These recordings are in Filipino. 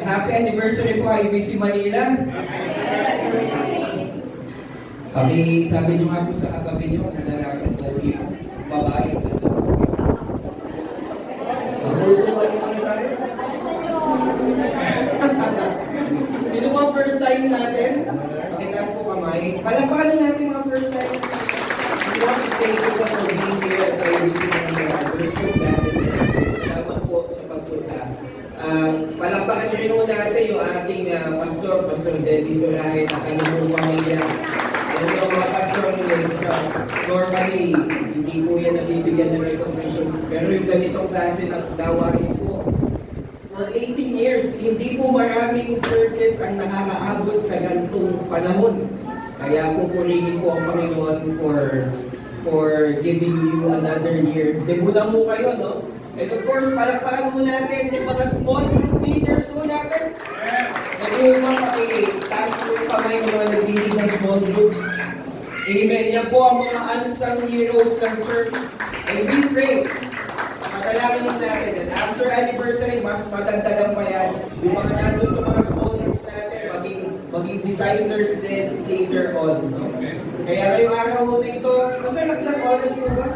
Happy anniversary po IBC Manila. Kami, sabi nyo nga po sa kagabi nyo, lalaki at babae. Magultuhan mo kami tayo. Sino po ang first time natin? Pakitaas po kamay. Palakpakan natin mga first time. We want to thank you for being here at IBC Manila. We're so glad that you're here. Salamat po sa pagpunta. Palakpakan nyo rin natin yung ating Pastor Denny Surahe na kanyang pamilya. And yung mga pastor is normally, hindi po yan nabibigyan ng recognition. Pero yung ganitong klase ng dawain po, for 18 years, hindi po maraming churches ang nakakaabot sa ganitong panahon. Kaya po purihin po ang Panginoon for giving you another year. Debutan mo kayo, no? And of course, palakpakan mo natin yung mga small group leaders mo natin. Nag-iwan mo pakitag yung kamay ng mga nagdidig ng small groups. Amen. Yan po ang mga unsung heroes ng church. And we pray, padalangin mo natin that after anniversary, mas madagdagan pa yan. Yung mga nandun sa mga small groups natin, maging designers din later on. No? Kaya ngayong araw mo na ito, kasi ilang oras mo ba?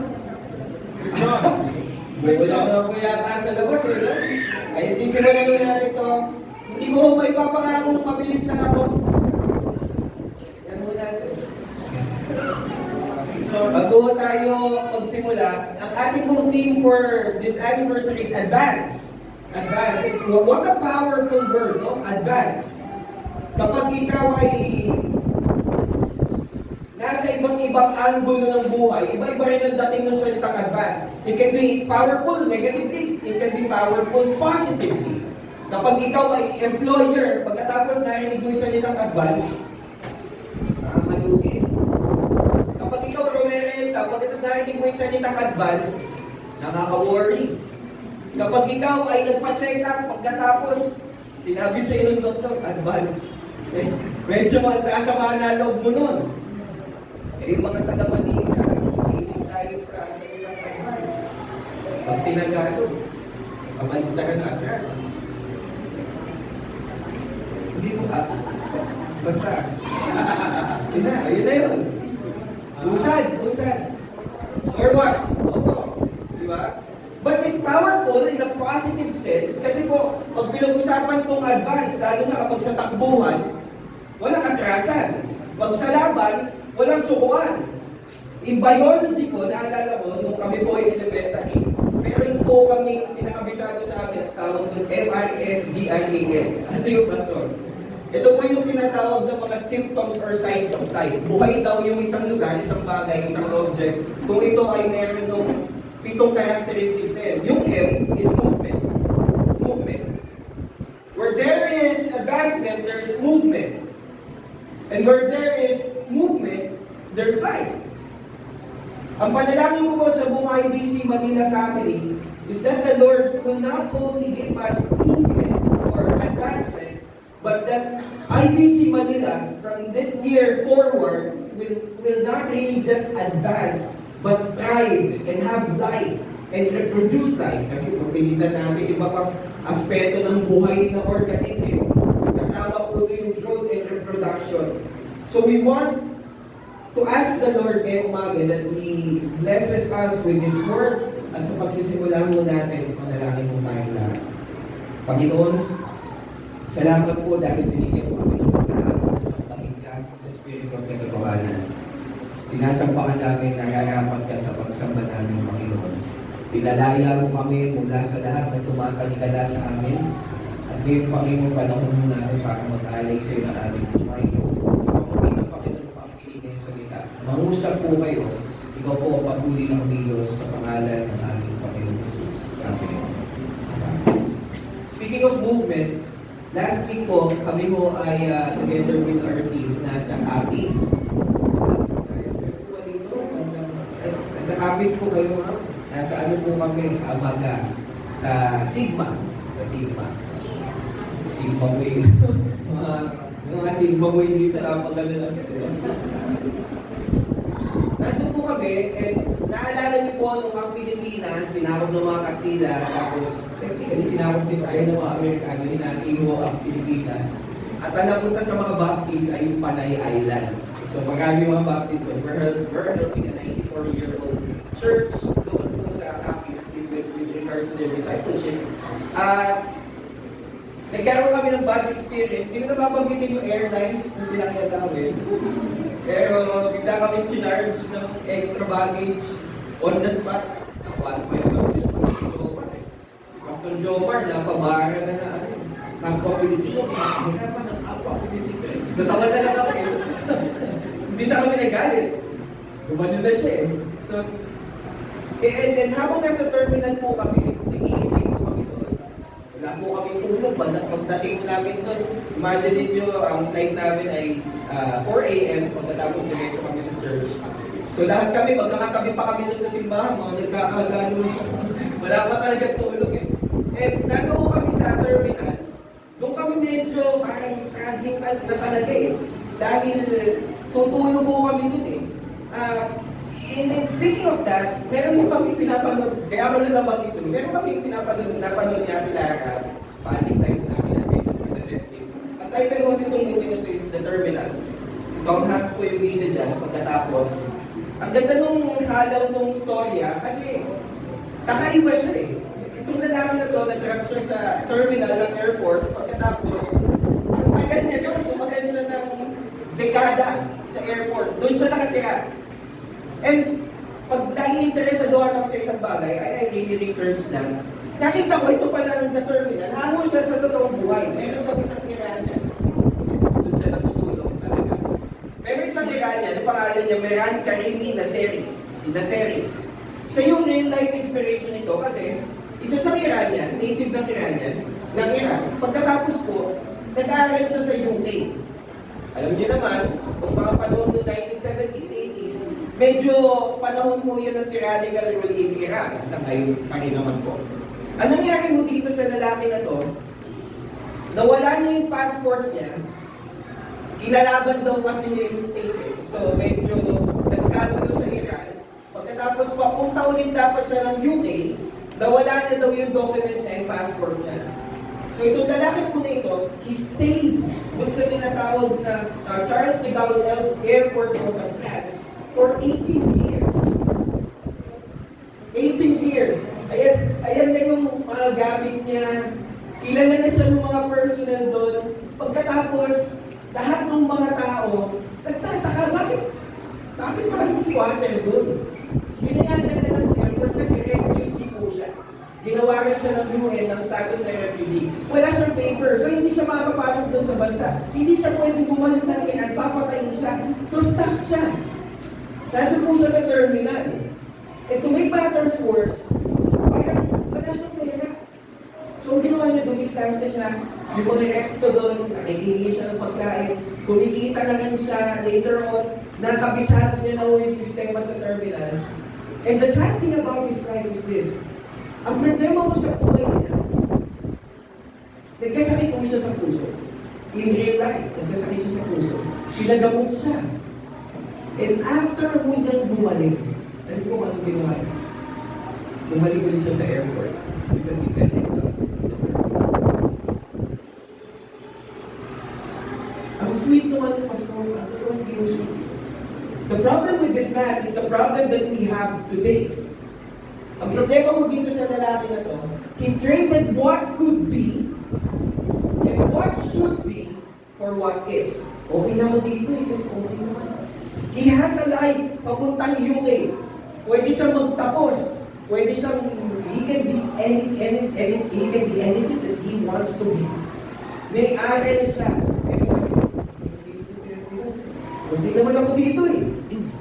Wala mo na po yata sa labas eh. No? Kaya sisimulan natin ito. Hindi mo may papangakong mabilis na ako. Yan mo natin. Bago tayo magsimula, ang ating pong theme for this anniversary is advance. Advance. What a powerful word, no? Advance. Kapag ikaw ay nasa ibang angulo ng buhay, iba-iba rin ang dating ng salitang advance. It can be powerful negatively, it can be powerful positively. Kapag ikaw ay employer, pagkatapos narinig mo yung salitang advance, nakakalugi. Kapag ikaw rumerenta, pagkatapos narinig mo yung salitang advance, nakaka-worry. Kapag ikaw ay nagpa-check up, pagkatapos sinabi sa iyo ng doktor, advance. Medyo masasama na loob mo nun. Yung mga taga-Manila, mahilig tayo sa salitang advance. Pag tinagalo, kamantaran na atras. Hindi mo ka. Basta. Yun na yun. Usad. Or what? Opo. Diba? But it's powerful in a positive sense kasi po, pag pinag-usapan itong advance, lalo na kapag sa takbuhan, walang atrasan. Pag sa laban, walang sukuan. In biology po, naalala ko, nung kami po ay elementary, meron po kami pinakabisado sa amin, tawag doon MRSGRAL. Ano yung pastor? Ito po yung tinatawag ng mga symptoms or signs of life. Buhay daw yung isang lugar, isang bagay, isang object, kung ito ay meron ng 7 characteristics na yun. Yung M is movement. Movement. Where there is advancement, there's movement. And where there is movement, there's life. Ang panalangin ko po sa buong IBC Manila family is that the Lord will not only give us movement or advancement, but that IBC Manila from this year forward will not really just advance, but thrive and have life and reproduce life. Kasi pag pinitan natin iba pang aspeto ng buhay na organism, kasama po yung growth and reproduction. So we want to ask the Lord ngayong umaga that He blesses us with His Word at sa pagsisimula mo natin, panalangin mo tayong lahat. Panginoon, salamat po dahil binigyan mo kami ng pagkakataon sa panginggan sa Espiritu ng Katotohanan. Sinasampahan namin na harapan ka sa pagsamba namin, Panginoon. Pinalaya mo kami mula sa lahat na tumatalikala sa amin. At ngayon, Panginoon, panahon mo natin para mag-alay sa iyo ng aming buhay. Sa pamamagitan, Panginoon, pakikinig ng salita. Mangusap po kayo. Ikaw po ang patuloy ng Diyos sa pangalan ng aming Panginoon Jesus. Amen. Speaking of movement, last week po, kami po ay together with our team nasa Apis. Nag-Apis po kayo, ha? Nasa ano po kami, Amaga. Sa Sigma. Sigma Boy. mga Sigma Boy dito, napagalo lang ito. nandun po kami, and naalala niyo po nung ang Pilipinas, sinakop ng mga Kastila, tapos technically sinakop din tayo ng mga Amerikano, hinatiho ang Pilipinas. At ang napunta sa mga Baptist ay yung Panay Island. So marami mga Baptist doon. We're helping a 94-year-old church doon po sa Capiz with regards to their discipleship. Nagkaroon kami ng bad experience. Hindi ko na mapanggitin yung airlines na sinakyan namin. Pero bigla kami chinarge ng extra baggage on the spot. Nakuha pa yung Pastor Jomar. Pastor Jomar, napabara na kapwa Pilipino. Mahirapan ng kapwa Pilipino. Natawa na lang kami. So, hindi na kami nagalit. Gumano na siya eh. So, and then habang nasa terminal po kami, nag-iintay po kami doon. Wala po kami tulog. Pagdating namin doon, imagine niyo ang flight namin ay 4 a.m. pagkatapos diretso kami sa church. So lahat kami, magkakatabi pa kami doon sa simbahan, mga nagkakagano. Wala pa talaga tulog eh. And nandun kami sa terminal, doon kami medyo parang struggling na talaga eh. Dahil tutulog po kami doon eh. And speaking of that, meron yung kami pinapanood, kaya ako lang naman ito, meron kami pinapanood niya Lara, paling time namin na basis sa Netflix. Ang title mo nitong movie na ito is The Terminal. Si Tom Hanks po yung bida dyan, pagkatapos. Ang ganda nung halaw nung storya, kasi kakaiba siya eh. Itong lalaki na to, nag-drop siya sa terminal ng airport, pagkatapos, ang tagal niya doon, tumagal siya ng dekada sa airport, doon siya nakatira. And pag nai-interesado ako sa isang bagay, I really research lang. Nakita ko ito pala ng terminal, hango siya sa totoong buhay. Meron kang isang Iranian. Doon siya natutulog talaga. Meron isang Iranian, ang pangalan niya Mehran Karimi Nasseri. Si Nasseri. So yung real life inspiration nito kasi isa sa Iranian, native ng Iranian, ng Iran. Pagkatapos po, nag-aaral siya sa UK. Alam niyo naman, kung mga panahon noong 1970s, 80s, medyo panahon mo yun ng tyrannical rule in Iran. At ngayon pa rin naman po. Ang nangyari mo dito sa lalaki na to, nawala niya yung passport niya, kinalaban daw kasi niya yung state eh. So medyo nagkagulo sa Iran. Pagkatapos papunta ulit dapat siya ng UK, nawala na daw yung documents and passport niya. So itong lalaki po na ito, he stayed dun sa tinatawag na Charles de Gaulle Airport po sa France for 18 years. 18 years. Ayan na yung mga gamit niya. Kilala na siya ng mga personnel doon. Pagkatapos, lahat ng mga tao, nagtataka, bakit maraming squatter doon? Binayagan na ng airport kasi refugee po siya. Ginawa rin siya ng UN ng status na refugee. Wala siyang paper, so hindi siya makakapasok doon sa bansa. Hindi siya pwedeng bumalik ng Iran, papatayin siya. So stuck siya. Nandun po siya sa terminal. And to make matters worse, parang wala siyang pera. So ang ginawa niya, dumistante siya, yung rex ko doon, nakikihingi siya ng pagkain, kumikita na rin siya later on, nakabisado niya na yung sistema sa terminal. And the sad thing about his life is this, ang problema mo sa buhay niya, nagkasakit mo siya sa puso. In real life, nagkasakit siya sa puso. Pinagamot siya. And after mo niyang bumalik, alam ko kung anong ginawa niya. Bumalik ulit siya sa airport. Because he fell in love. Ang sweet naman ng pastor, ang sweet. The problem with this man is the problem that we have today. Ang problema ko dito sa lalaki na to, he traded what could be and what should be for what is. Okay na mo dito eh, kasi okay naman. He has a life, papuntang UK. Pwede siyang magtapos. Pwede siyang, he can be anything that he wants to be. May aral siya. Pero sabi ko, hindi naman ako dito eh.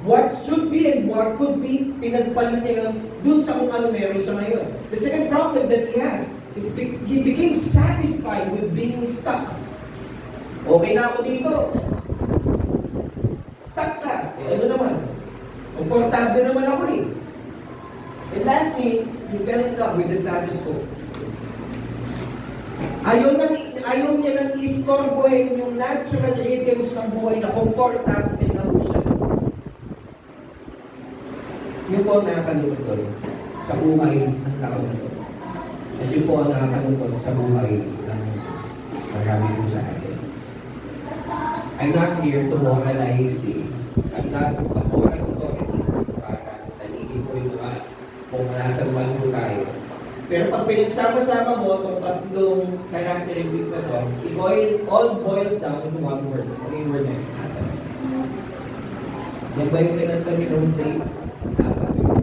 What should be and what could be, pinagpalit niya lang dun sa kung ano meron sa ngayon. The second problem that he has is he became satisfied with being stuck. Okay na ako dito. Stuck ka. Eh, ano naman? Komportable naman ako eh. And lastly, he fell in love with the status quo. Ayaw niya nang istorbohin yung natural rhythms ng buhay na komportable na siya. po ang nakakalungkot doon sa buhay ng tao na to. At yun po ang nakakalungkot sa buhay ng marami po sa atin. I'm not here to moralize this. I'm not a moral authority para nalilin ko yung kung nasan man po tayo. Pero pag pinagsama-sama mo itong tatlong characteristics na to, it all boils down into one word. Ano yung word na yun? Yan ba yung kinanta ni Rose Saints? Dapat yun.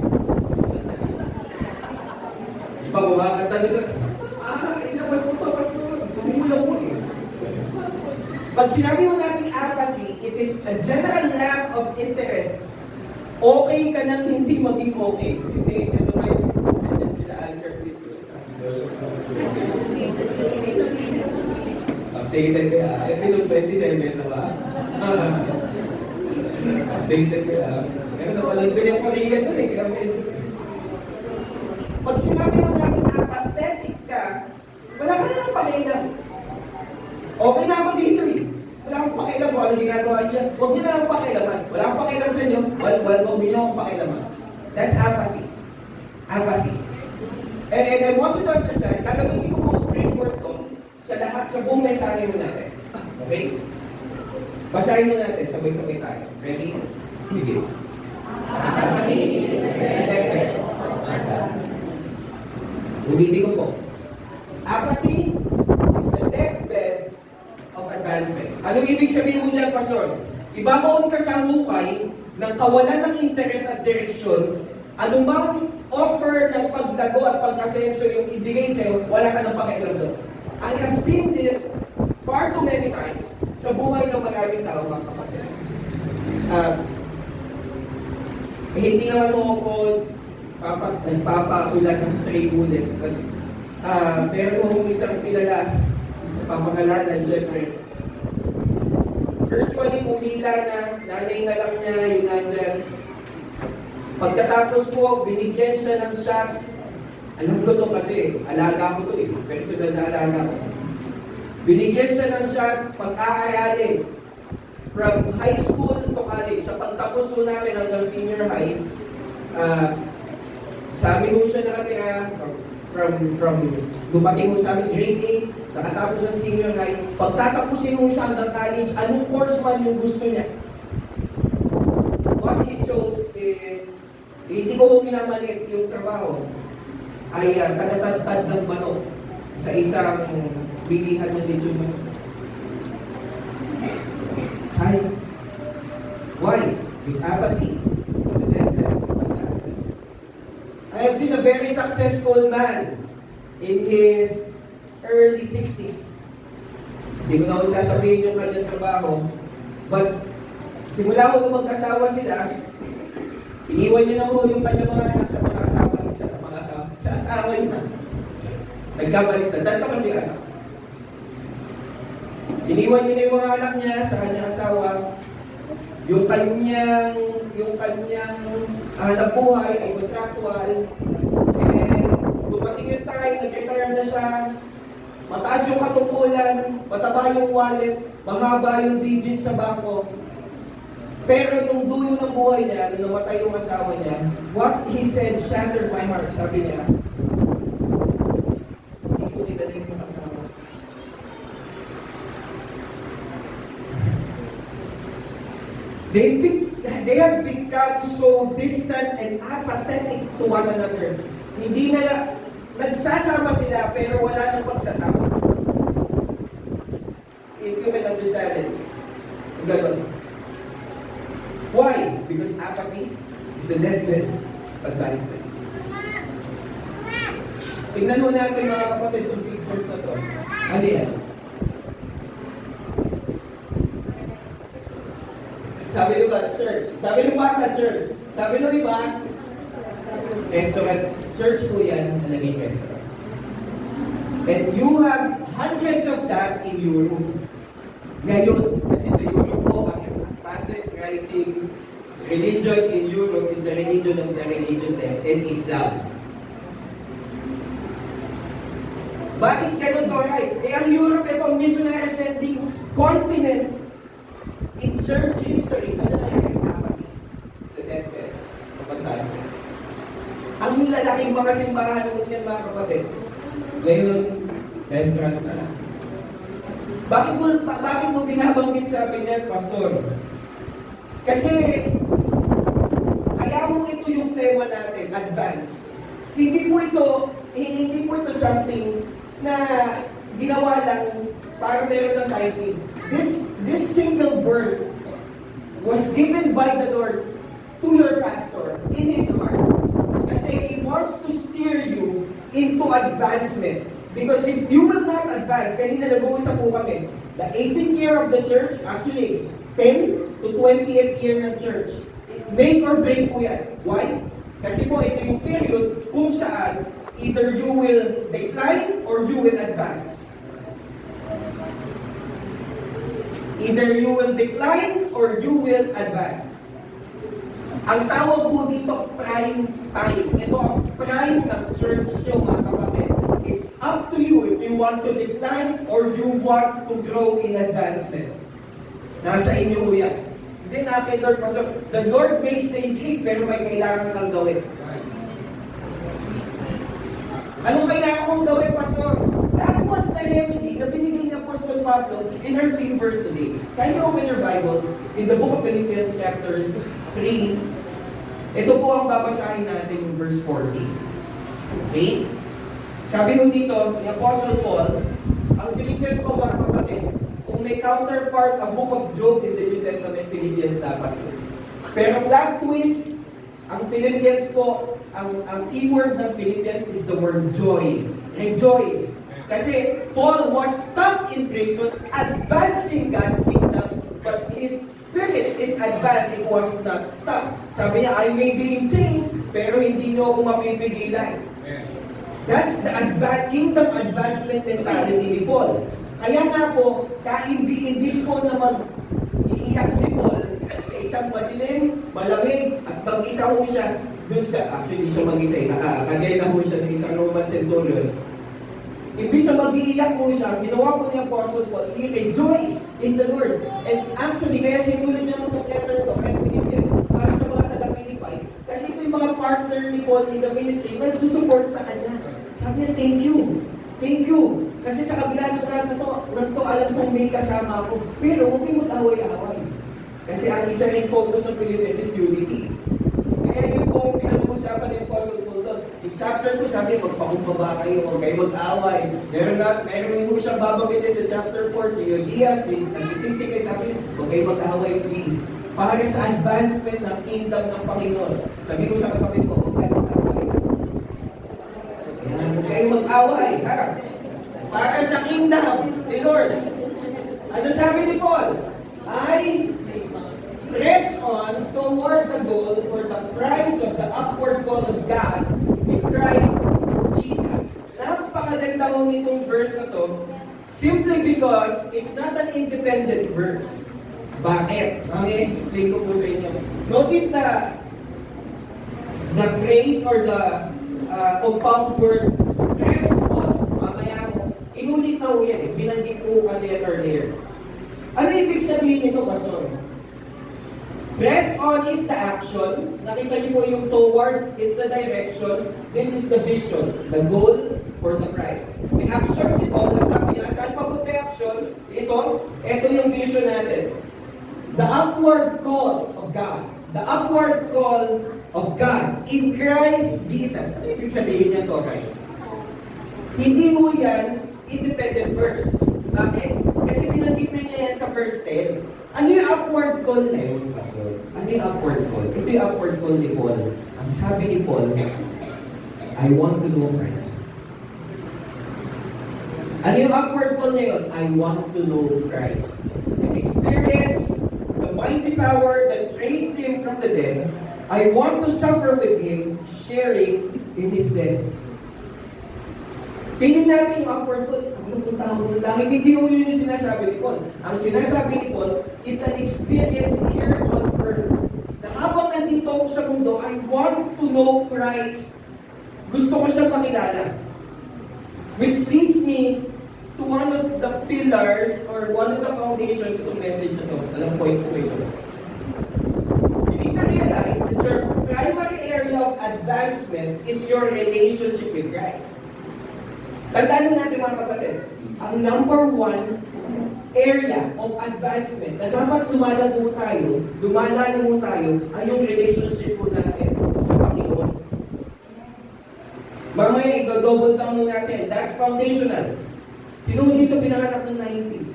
Di ba kumakanta na sa, ilabas mo to, pastor. Sabi mo lang mo eh. Pag sinabi mo natin apathy, it is a general lack of interest. Okay ka nang hindi maging okay. Hindi, ano ba yung sila Alker Chris? Updated kaya. Episode 27 na ba? Updated kaya. Pero napalag ko yung Korean nun eh. Kaya medyo. Pag sinabi mo natin apathetic ka, wala ka nalang pakialam. Okay na ako dito eh. Wala akong pakialam kung ano ginagawa niya. Huwag niyo na lang pakialaman. Wala akong pakialam sa inyo. Huwag niyo akong pakialaman. That's apathy. Apathy. And I want you to understand, gagamitin ko po springboard to sa lahat, sa buong mensahe mo natin. Okay? Basahin mo natin, sabay-sabay tayo. Ready? Begin. Apathy is the deathbed of advancement. Ulitin ko po. Apathy is the deathbed of advancement. Anong ibig sabihin mo niyan, Pastor? Ibabaon ka sa hukay ng kawalan ng interes at direksyon, anumang offer ng paglago at pagkasenso yung ibigay sa'yo, wala ka ng pakialam doon. I have seen this far too many times sa buhay ng maraming tao, mga kapatid. Hindi naman mo ako nagpapaulat ng stray bullets, but meron mo isang kilala, papangalanan, siyempre. Virtually, ulila na, nanay na lang niya, yung nandyan. Pagkatapos po, binigyan siya ng shot. Alam ko to kasi, alaga ko to eh. Personal na alaga ko. Binigyan siya ng shot, pag-aaralin. From high school to college. Sa pagtapos po namin hanggang senior high, sa amin po siya nakatira, from dumating mo sa amin, grade 8, nakatapos ng senior high, pagtatapusin mo siya hanggang college, anong course man yung gusto niya? What he chose is, hindi ko minamalit yung trabaho, ay tagatagtad ng manok sa isang bilihan ng lechon manok. Hi. Why? It's apathy. It's a deathbed. I have seen a very successful man in his early 60s. Hindi ko na ako sasabihin yung kanyang trabaho. But, simula ko nung magkasawa sila, iniwan niya na ho yung kanyang mga anak sa mga asawa niya, sa asawa niya. Nagkabalik na. Tanto kasi anak. Iniwan niya na yung mga anak niya sa kanyang asawa. Yung kanyang hanap buhay ay contractual. And dumating yung time, nag-retire na siya. Mataas yung katungkulan, mataba yung wallet, mahaba yung digit sa bangko. Pero nung dulo ng buhay niya, nung namatay yung asawa niya, what he said shattered my heart. Sabi niya, hindi ko nidalhin yung asawa. They have become so distant and apathetic to one another. Hindi na nagsasama sila pero wala nang pagsasama. If you can understand it, ganun. Why? Because apathy is the deathbed of advancement. Tingnan mo natin mga kapatid yung pictures na to. Ano yan? Sabi nung church. Sabi nung bata, church. Sabi nung iba, restaurant. Church po yan na naging restaurant. And you have hundreds of that in Europe. Ngayon, kasi sa Europe po, ang fastest rising religion in Europe is the religion of the religionless and Islam. Bakit ganun to, right? Ang Europe, ito ang missionary sending continent in church history. Ano na yung apathy? Sa deathbed, sa pagtaas. yung mga simbahan mo yan mga kapatid. Ngayon, restaurant na lang. Bakit mo binabanggit sabi niyan, Pastor? Kasi, kaya mo ito yung tema natin, advance. Hindi po ito something na ginawa lang para meron ng title. This single word was given by the Lord to your pastor in his heart. Kasi He wants to steer you into advancement. Because if you will not advance, kanina nag-uusap po kami, the 18th year of the church, actually, 10 to 20th year ng church, make or break po yan. Why? Kasi po ito yung period kung saan either you will decline or you will advance. Either you will decline or you will advance. Ang tawag po dito, prime time. Ito ang prime ng church nyo, mga kapatid. It's up to you if you want to decline or you want to grow in advancement. Nasa inyo po yan. Hindi natin, Lord, Pastor. The Lord makes the increase, pero may kailangan kang gawin. Anong kailangan kong gawin, Pastor? That was the remedy na binigay ni Apostle Pablo in our theme verse today. Can you open your Bibles in the book of Philippians chapter 3? Ito po ang babasahin natin yung verse 40. Okay? Sabi ko dito, ni Apostle Paul, ang Philippians po mga kapatid, kung may counterpart ang book of Job in the New Testament, Philippians dapat po. Pero plot twist, ang Philippians po, ang keyword ng Philippians is the word joy. Rejoice. Kasi Paul was stuck in prison, advancing God's kingdom, but his spirit is advanced. It was not stuck. Sabi niya, I may be in chains, pero hindi niyo ako mapipigilan. That's the kingdom advancement mentality ni Paul. Kaya nga po, imbis po na mag-iiyak si Paul sa isang madilim, malamig, at mag-isa ho siya dun sa, actually hindi siya mag-isa, nakagay na ho siya sa isang Roman centurion. Imbis na mag-iiyak po siya, ginawa po ni Apostle Paul, he rejoiced in the Lord. And actually, kaya sinulat niya itong letter to kay Philippians para sa mga taga-Philippi. Kasi ito yung mga partner ni Paul in the ministry, nagsusupport sa kanya. Sabi niya, thank you. Thank you. Kasi sa kabila ng lahat na to, alam kong may kasama ako. Pero huwag kayong mag-away-away. Kasi ang isa rin focus ng Philippians is unity. Kaya yun po ang pinag-uusapan ni Apostle Paul doon. In chapter 2, sabi, magpakumbaba kayo, huwag kayo mag-away. Meron po siyang babagay sa chapter 4, si Euodias, nagsisinti kayo, sabi, huwag kayo mag-away, please. Para sa advancement ng kingdom ng Panginoon. Sabi ko sa kapatid ko, huwag kayo mag-away. Huwag kayo mag-away, ha? Para sa kingdom ni Lord. Ano sabi ni Paul? I press on toward the goal for the prize of the upward call of God in Christ Jesus. Napakaganda mo nitong verse na to, simply because it's not an independent verse. Bakit? Explain ko po sa inyo. Notice the phrase or the compound word press on. Mamaya mo, inulit na ho yan eh. Binanggit ko kasi yan earlier. Ano ibig sabihin nito, Pastor? Press on is the action. Nakita niyo po yung toward, it's the direction. This is the vision, the goal for the prize. The action si Paul, sabi niya, saan papunta yung action? Ito yung vision natin. The upward call of God. The upward call of God in Christ Jesus. Ano ibig sabihin niya to, right? Hindi mo yan independent verse. Bakit? Kasi binanggit na niya yan sa verse 10. Ano yung upward call na yun, Pastor? Ano yung upward call? Ito yung upward call ni Paul. Ang sabi ni Paul, I want to know Christ. Ano yung upward call na yun? I want to know Christ. And experience the mighty power that raised Him from the dead. I want to suffer with Him, sharing in His death. Pinin natin yung upward call. Punta ako ng langit. Hindi mo yun yung sinasabi ni Paul. Ang sinasabi ni Paul, it's an experience here on earth. Na habang nandito ako sa mundo, I want to know Christ. Gusto ko siyang makilala. Which leads me to one of the pillars or one of the foundations of the message na ito. Alam points ko ito. You need to realize that your primary area of advancement advancement is your relationship with Christ. Tandaan natin mga kapatid, ang number one area of advancement na dapat lumalago tayo ay yung relationship po natin sa Panginoon. Mamaya, i-double down mo natin. That's foundational. Sino mo dito pinanganak ng 90s?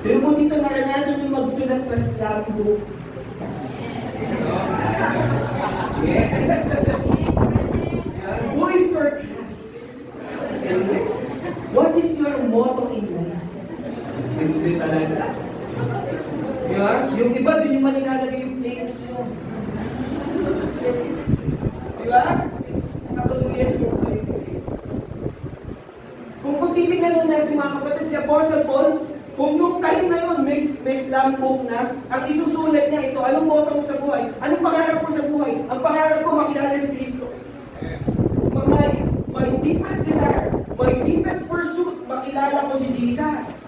Sino mo dito naranasan yung magsulat sa slam book? Yeah. Who is your class? What is your motto in life? Hindi talaga. Diba? Yung iba, dun yung manilalagay yung flames mo. Diba? Nakatuluyan yung flames. Kung titignan natin mga kapatid, si Apostle Paul, kung nung time na yun, may slam book na, ang isusulat niya ito, anong motto mo sa buhay? Anong pangarap mo sa buhay? Ang pangarap ko, makilala si Kristo. My deepest desire, my deepest pursuit, makilala ko si Jesus.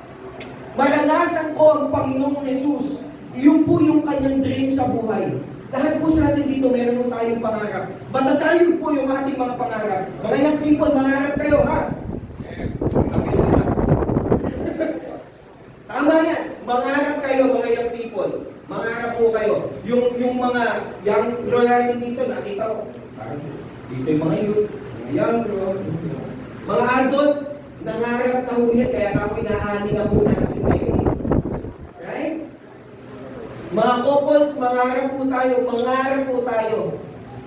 Maranasan ko ang Panginoong Jesus. Iyon po yung kanyang dream sa buhay. Lahat po sa atin dito, meron po tayong pangarap. Matatayog po yung ating mga pangarap. Mga young people, mangarap kayo, ha? Tama yan. Mangarap kayo, mga young people. Mangarap po kayo. Yung mga young girl natin dito, nakita ko. Dito yung mga youth, mga young girl. Mga adult, nangarap na ho yan, kaya ako inaani na po natin ngayon. Right? Mga couples, mangarap po tayo.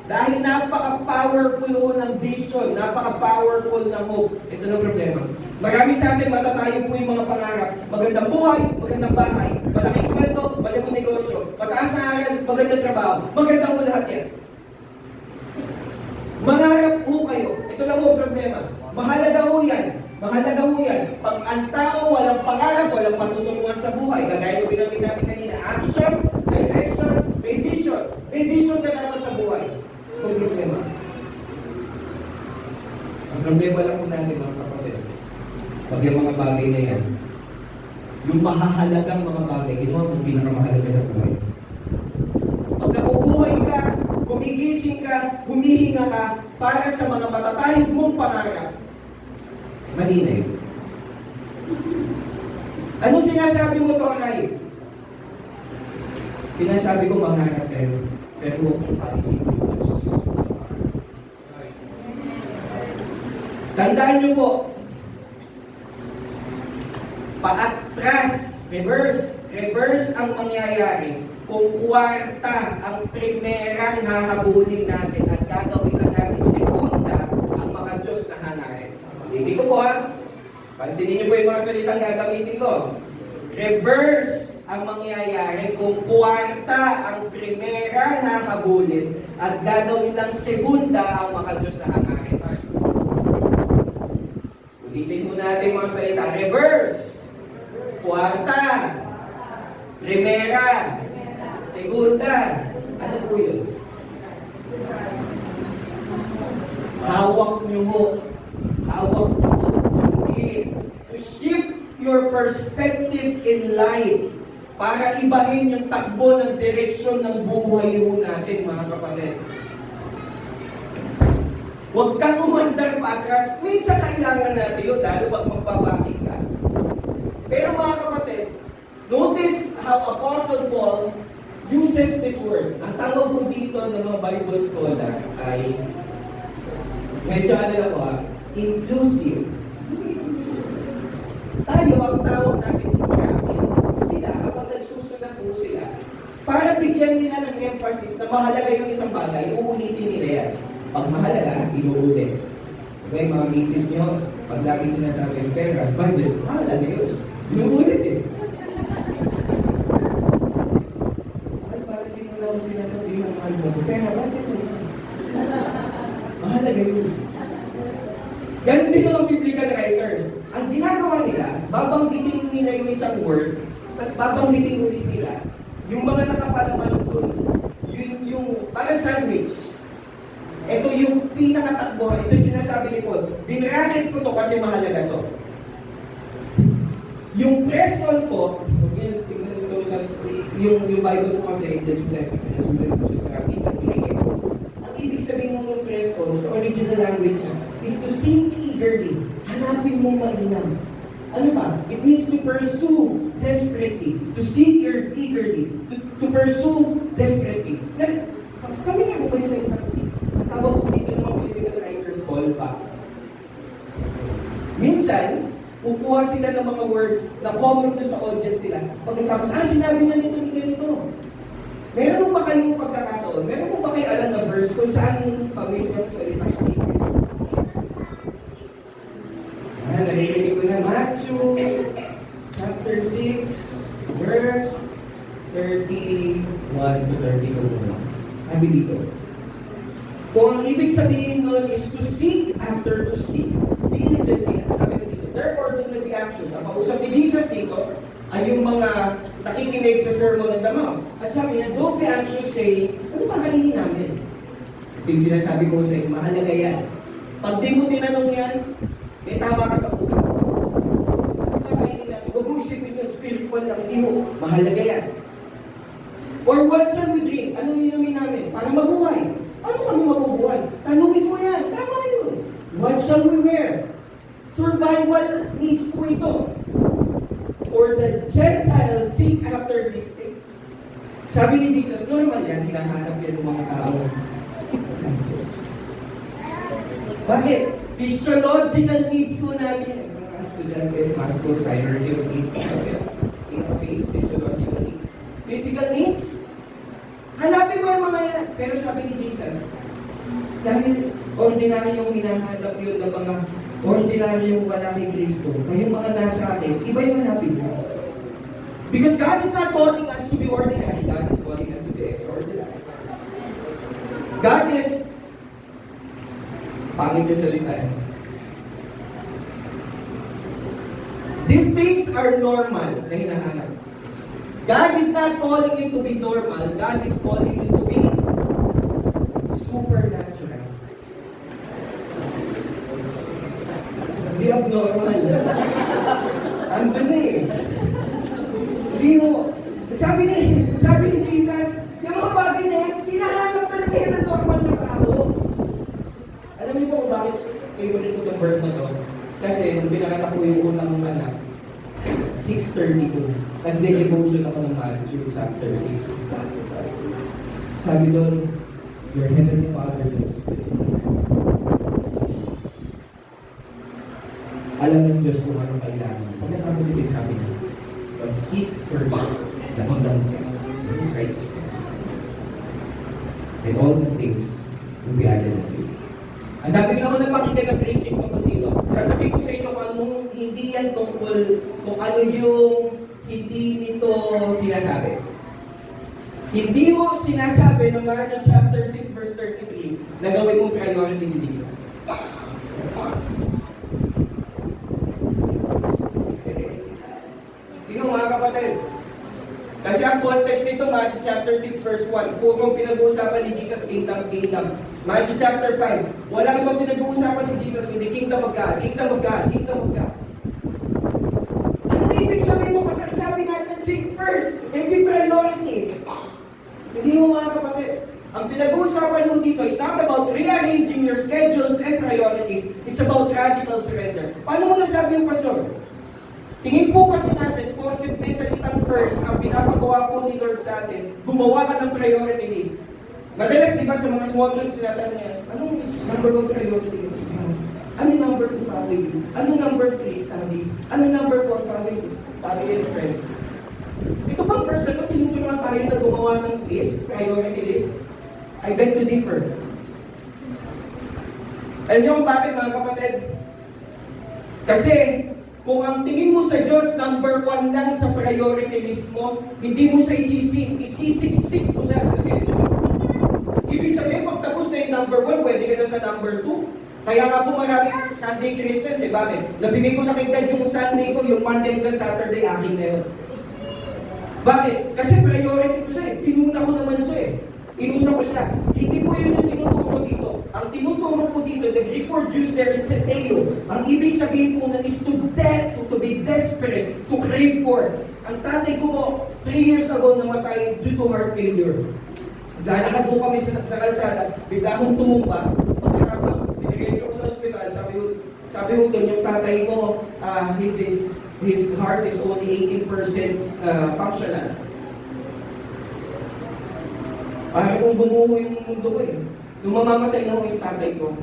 Dahil napaka-powerful ho ng vision, napaka-powerful ng hope. Ito na problema. Marami sa atin matatayo po yung mga pangarap. Magandang buhay, magandang bahay, malaking sweldo, malaking negosyo, mataas na aral, magandang trabaho, magandang ho lahat yan. Mangarap po kayo. Ito lang ho problema. Mahalaga ho yan. Pag ang tao walang pangarap, walang patutunguhan sa buhay, kagaya ng binanggit natin kanina, action, direction, may vision. May vision ka naman sa buhay. Ito ang problema. Ang problema lang po natin mga kapatid. Pag yung mga bagay na yan, yung mahahalagang mga bagay, ginawa mo pinakamahalaga sa buhay. Pag nabubuhay ka, gumigising ka, humihinga ka, para sa mga matatayog mong pangarap, mali na yun. Ano sinasabi mo to, Ray? Sinasabi ko mangarap kayo, pero huwag mong paisip yung Diyos. Tandaan niyo po, paatras, reverse ang mangyayari kung kwarta ang primerang hahabulin natin at gagawin na natin segunda ang mga Diyos na hangarin. Hindi ko po ha. Pansinin niyo po yung mga salitang gagamitin ko. Reverse ang mangyayari kung kwarta ang primerang hahabulin at gagawin lang segunda ang mga Diyos na hangarin. Ulitin po natin mga salita. Reverse. Kwarta. Primera. Segunda. Ano po yun? Hawak niyo ho. To shift your perspective in life para ibahin yung takbo ng direksyon ng buhay mo natin, mga kapatid. Huwag kang umandar pa atras. Minsan kailangan natin yun, lalo pag magbabaking ka. Pero mga kapatid, notice how Apostle Paul uses this word. Ang tawag po dito ng mga Bible scholar ay, medyo ano lang po inclusive. Tayo, ang tawag natin marami. Sila, kapag nagsusulat po sila, para bigyan nila ng emphasis na mahalaga yung isang bagay, uulitin nila yan. Pag mahalaga, inuulit. Okay, mga misis nyo, pag lagi sinasabi, pera, budget, mahalaga yun. Inuulit eh. Parang di mo lang sinasabi yung mahal mo, pera, budget mo. Mahalaga yun. Ganun din yung biblical writers. Ang ginagawa nila, babanggitin nila yung isang word, tapos babanggitin ulit nila. Yung mga nakapalaman doon, yung parang sandwich. Ito yung pinakatakbo, ito sinasabi ni Paul. Binracket ko to kasi mahalaga to. Yung question ko, tingnan nyo sa, yung Bible ko kasi, the New Testament, nasulat ko siya sa kapitang 3. sa original language niya, is to seek eagerly. Hanapin mong mainam. Ano ba? It means to pursue desperately, to seek eagerly, to pursue desperately. Kami nga po sa taxi. Tawag po dito ng mga biblical writers, call back. Minsan, kukuha sila ng mga words na common to sa audience nila. Pagkatapos, sinabi na nito ni ganito. Meron mo ba kayong pagkakataon? Meron mo ba kayo alam na verse kung saan pamilya ng salita secret? Naririnig ko na Matthew chapter 6 verse 31 to 32. Sabi dito. Kung ang ibig sabihin nun is to seek after to seek diligently. Sabi dito. Therefore, do not be anxious. Ang pausap ni Jesus dito ay yung mga nakikinig sa Sermon on the Mount. At sabi niya, don't be anxious saying, ano ba kainin namin? Ito yung sinasabi ko sa inyo, mahalaga yan. Pag di mo tinanong yan, may tama ka sa puso. Ano ba kainin namin? Huwag mo isipin yun, spiritual lang, hindi mo. Mahalaga yan. Or what shall we drink? Anong inumin namin? Para mabuhay. Ano kami mabubuhay? Tanungin mo yan. Tama yun. What shall we wear? Survival needs po ito. For the Gentiles seek after this thing. Sabi ni Jesus, normal yan, hinahanap yan ng mga tao. Bakit? Physiological needs mo natin. Mga estudyante, Maslow, hierarchy of needs. Base, physiological needs. Physical needs? Hanapin mo yung mga yan. Pero sabi ni Jesus, dahil ordinary yung hinahanap yun ng mga ordinary yung wala kay Kristo, kayong mga nasa atin, iba yung hanapin mo. Because God is not calling us to be ordinary, God is calling us to be extraordinary. God is, pangit yung salita eh. These things are normal na hinahanap. God is not calling you to be normal, God is calling you to be supernatural. Hindi abnormal. Andun na eh. Hindi mo. Sabi ni Jesus, yung mga bagay na yan, hinahanap talaga yun ng normal na tao. Alam niyo po kung bakit favorite ko itong verse na to? Kasi nung pinakita ko yung unang anak, 6:32. Nagde-devotion ako ng Matthew chapter 6. Sabi doon, your heavenly Father knows that you are. Alam ng Diyos kung anong kailangan. Pagkatapos ito sabi niya, but seek first the kingdom of His righteousness. And all these things will be added unto you. Ang dami naman nagpakita ng preaching tungkol dito. Sasabihin ko sa inyo kung anong hindi yan tungkol, kung ano yung hindi nito sinasabi. Hindi mo sinasabi ng Matthew chapter 6 verse 33 na gawin mong priority si Jesus. Mga kapatid. Kasi ang context nito, Matthew chapter 6 verse 1, purong pinag-uusapan ni Jesus, kingdom. Matthew chapter 5, wala namang pinag-uusapan si Jesus, hindi kingdom of God. Ano ibig sabihin mo? Kasi sabi natin, seek first, hindi priority. Hindi mo mga kapatid. Ang pinag-uusapan mo dito is not about rearranging your schedules and priorities. It's about radical surrender. Paano mo nasabi yung pastor? Tingin po kasi natin, porket may salitang first, ang pinapagawa po ni Lord sa atin, gumawa ka ng priority list. Madalas, di ba, sa mga small groups tinatanong niya, anong number 1 priority list? Anong number 2 family? Anong number 3 studies? Anong number 4 family and friends? Ito bang first, ano, tinuturuan tayo na gumawa ng list, priority list? I beg to differ. Alam niyo kung bakit, mga kapatid? Kasi, kung ang tingin mo sa Diyos, number 1 lang sa priority list mo, hindi mo siya isisiksik mo siya sa schedule. Ibig sabihin, pag tapos na yung number 1, pwede ka na sa number 2. Kaya nga po maraming Sunday Christians, bakit? Nabigay ko na kay God yung Sunday ko, yung Monday hanggang Saturday, akin na yun. Bakit? Kasi priority ko siya eh. Pinuna ko naman siya eh. Inuna ko siya. Hindi po yun yung tinuturo dito. Ang tinuturo po dito, the Greek word used there is seteo. Ang ibig sabihin po na is to be desperate, to crave for. Ang tatay ko po, 3 years ago namatay due to heart failure. Lalakad po kami sa kalsada, bigla akong tumumba. Pagkatapos diretso ko sa ospital, sabi ko doon, yung tatay mo, his heart is only 18% functional. Parang kung bumuho yung mundo ko eh. Nung mamamatay na ko yung tatay ko,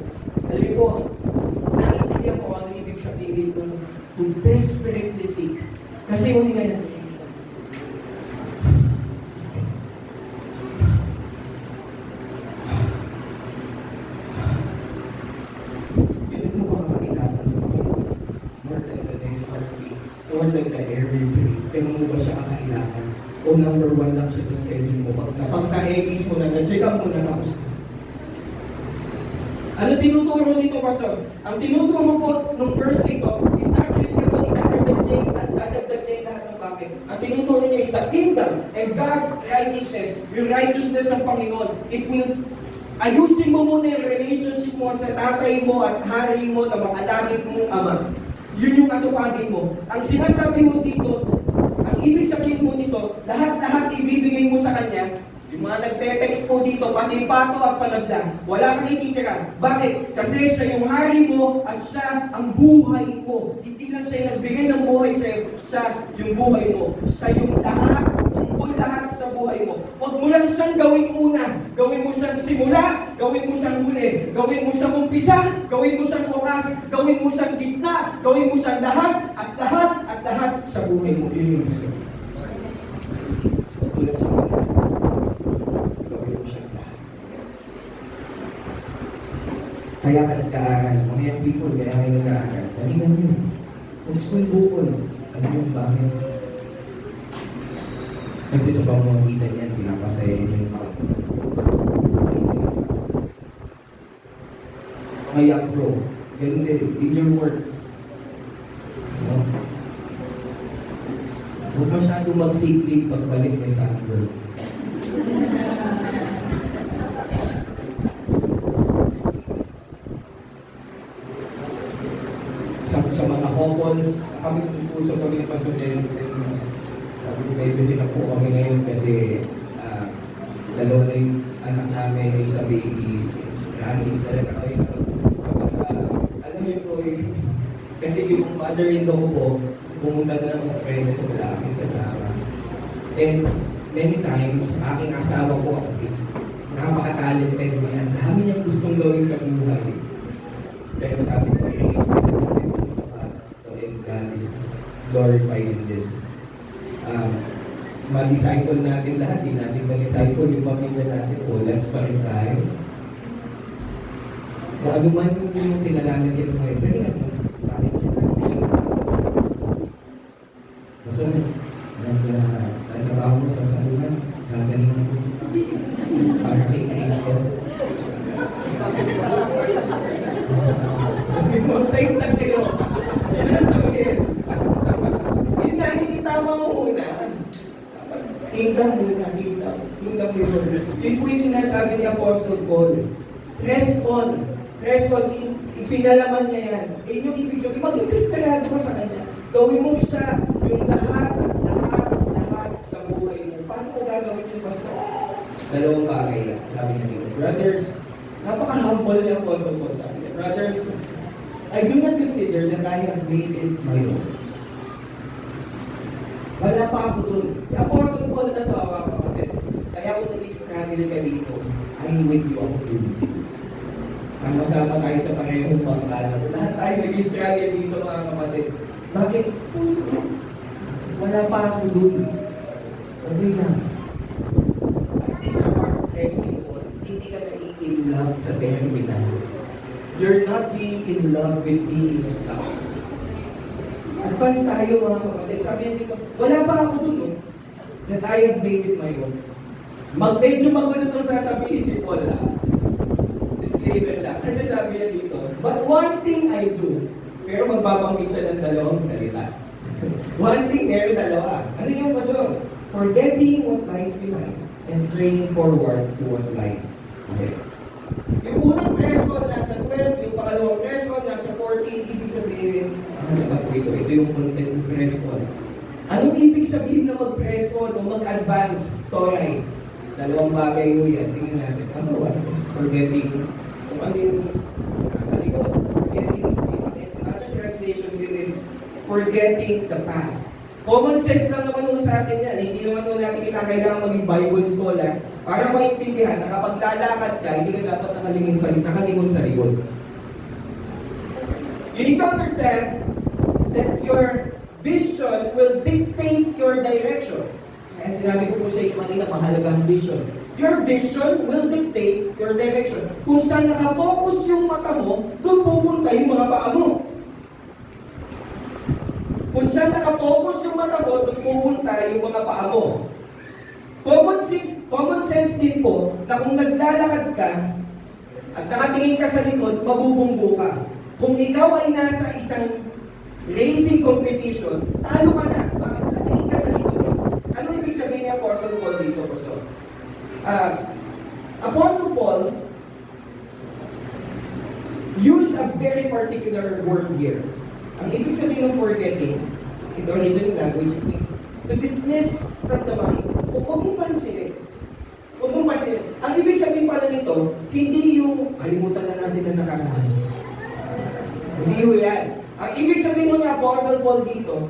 alam ko, naiintindihan ko ano ibig sabihin ng to desperately seek. Kasi yung nga yan, yun mo ba kakailangan more than the next heartbeat, more than the air we breathe, pero mo ba siya kakailangan? O number 1 lang siya sa schedule mo. Pag na-egis mo na, na-check up mo na, tapos na. Ano tinuturo dito, Pastor? Ang tinuturo po nung verse ito is not really about idadagdag niya yung lahat ng bakit. Ang tinuturo niya is the kingdom and God's righteousness, yung righteousness ng Panginoon. It will, ayusin mo muna yung relationship mo sa tatay mo at hari mo na makalakit mong ama. Yun yung atupagin mo. Ang sinasabi mo dito, ang ibig sabihin mo nito, lahat-lahat ibibigay mo sa kanya. Yung mga nagte-text po dito, pati pato at panablang, wala kang ititira. Bakit? Kasi siya yung hari mo at siya ang buhay mo. Hindi lang siya yung nagbigay ng buhay sa'yo, siya yung buhay mo. Siya yung lahat, tungkol lahat sa buhay mo. Huwag mo lang siyang gawin una. Gawin mo siyang simula, gawin mo siyang huli, gawin mo siyang umpisa, gawin mo siyang bukas, gawin mo siyang gitna, gawin mo siyang lahat at lahat at lahat sa buhay mo. Yun yung kasi. Huwag mo lang siyang kaya ka nag-aaral, mga young people, kaya kayo nag-aaral. Galingan nyo. Kung school bukol, alam nyo bakit? Kasi sa pamamagitan yan, pinapasaya nyo yung mga mga young bro, ganun din, in your work. No? Huwag masyado mag-sick leave pagbalik kay Sandberg. Sa mga couples, kami usap kami ng Pastor Dennis, sabi ko medyo din na po kami ngayon kasi dalawa na yung anak namin, isa babies, struggling talaga kayo. Alam niyo po kasi yung mother-in-law ko po, pumunta na lang sa Australia sa wala aking kasama. And many times, aking asawa ko is napaka-talented niya. Ang dami niyang gustong gawin sa buhay. Pero sabi ko, God is glorified in this. Ma-disciple natin lahat, hindi natin ma-disciple yung pamilya natin, lets pa rin tayo. Kung ano man yung tinalanan niya ngayon, galingan mo, bakit siya natin? Basta nagtrabaho mo sa salungan, gagalingan mo. Para kay Cristo. Thanks na kayo. Yan ang sabihin. Yun nga, hindi tama mo muna. Kingdom muna, kingdom. Kingdom muna. Yun po yung sinasabi ni Apostle Paul. Press on. Press on. Ipinalaman niya yan. Yung ibig sabihin, maging desperado ka sa kanya. Gawin mo siya yung lahat sa buhay mo. Paano ko gagawin yung pastor? Dalawang bagay lang. Sabi niya dito, brothers, napaka-humble ni Apostle Paul. Sabi niya, brothers, I do not consider that I have made it my own. Wala pa ako dun. Si Apostle Paul na to, mga kapatid. Kaya kung nag-struggle ka dito, I'm with you ako dun. Sama-sama tayo sa parehong pangkala. Lahat tayo nag-struggle dito, mga kapatid. Bakit? Wala pa ako dun. Okay lang. At this part pressing on, hindi ka na-i-in-love sa terminal. You're not being in love with being stuck. Advance tayo, mga kapatid. Sabi niya dito, wala pa ako dun, no? That I have made it my own. Medyo magulo itong sasabihin ni Paul, disclaimer lang. Kasi sabi niya dito, but one thing I do, pero magbabanggit siya ng dalawang salita. One thing, pero dalawa. Ano yung pastor? Forgetting what lies behind and straining forward to what lies ahead. Yung unang press on nasa 12, yung pangalawang press on nasa 14, ibig sabihin, ito yung content press on. Anong ibig sabihin na mag-press on o mag-advance? Toray. Dalawang bagay mo yan. Tingnan natin. Number one is forgetting kung ano yung nasa likod. forgetting the past. Common sense lang naman nung sa atin yan. Hindi naman nung natin kailangan maging Bible scholar para maintindihan na kapag lalakad ka, hindi ka dapat nakalingon sa likod. You need to understand that your vision will dictate your direction. Kaya sinabi ko po sa inyo kanina, mahalaga ang vision. Your vision will dictate your direction. Kung saan nakapokus yung mata mo, doon pupunta yung mga paa mo. Kung saan nakapokus yung mata mo, doon pupunta yung mga paa mo. Common sense din po na kung naglalakad ka at nakatingin ka sa likod, mabubunggo ka. Kung ikaw ay nasa isang racing competition, talo ka na. Bakit? Nakatingin ka sa likod. Ano ibig sabihin ni Apostle Paul dito, Pastor? Apostle Paul used a very particular word here. Ang ibig sabihin ng forgetting, in the original language, it means to dismiss from the mind. Huwag mong pansinin. Huwag mong pansinin. Ang ibig sabihin pala nito, hindi yung kalimutan na natin na nakaraan. Hindi yung yan. Ang ibig sabihin mo ni Apostle Paul dito,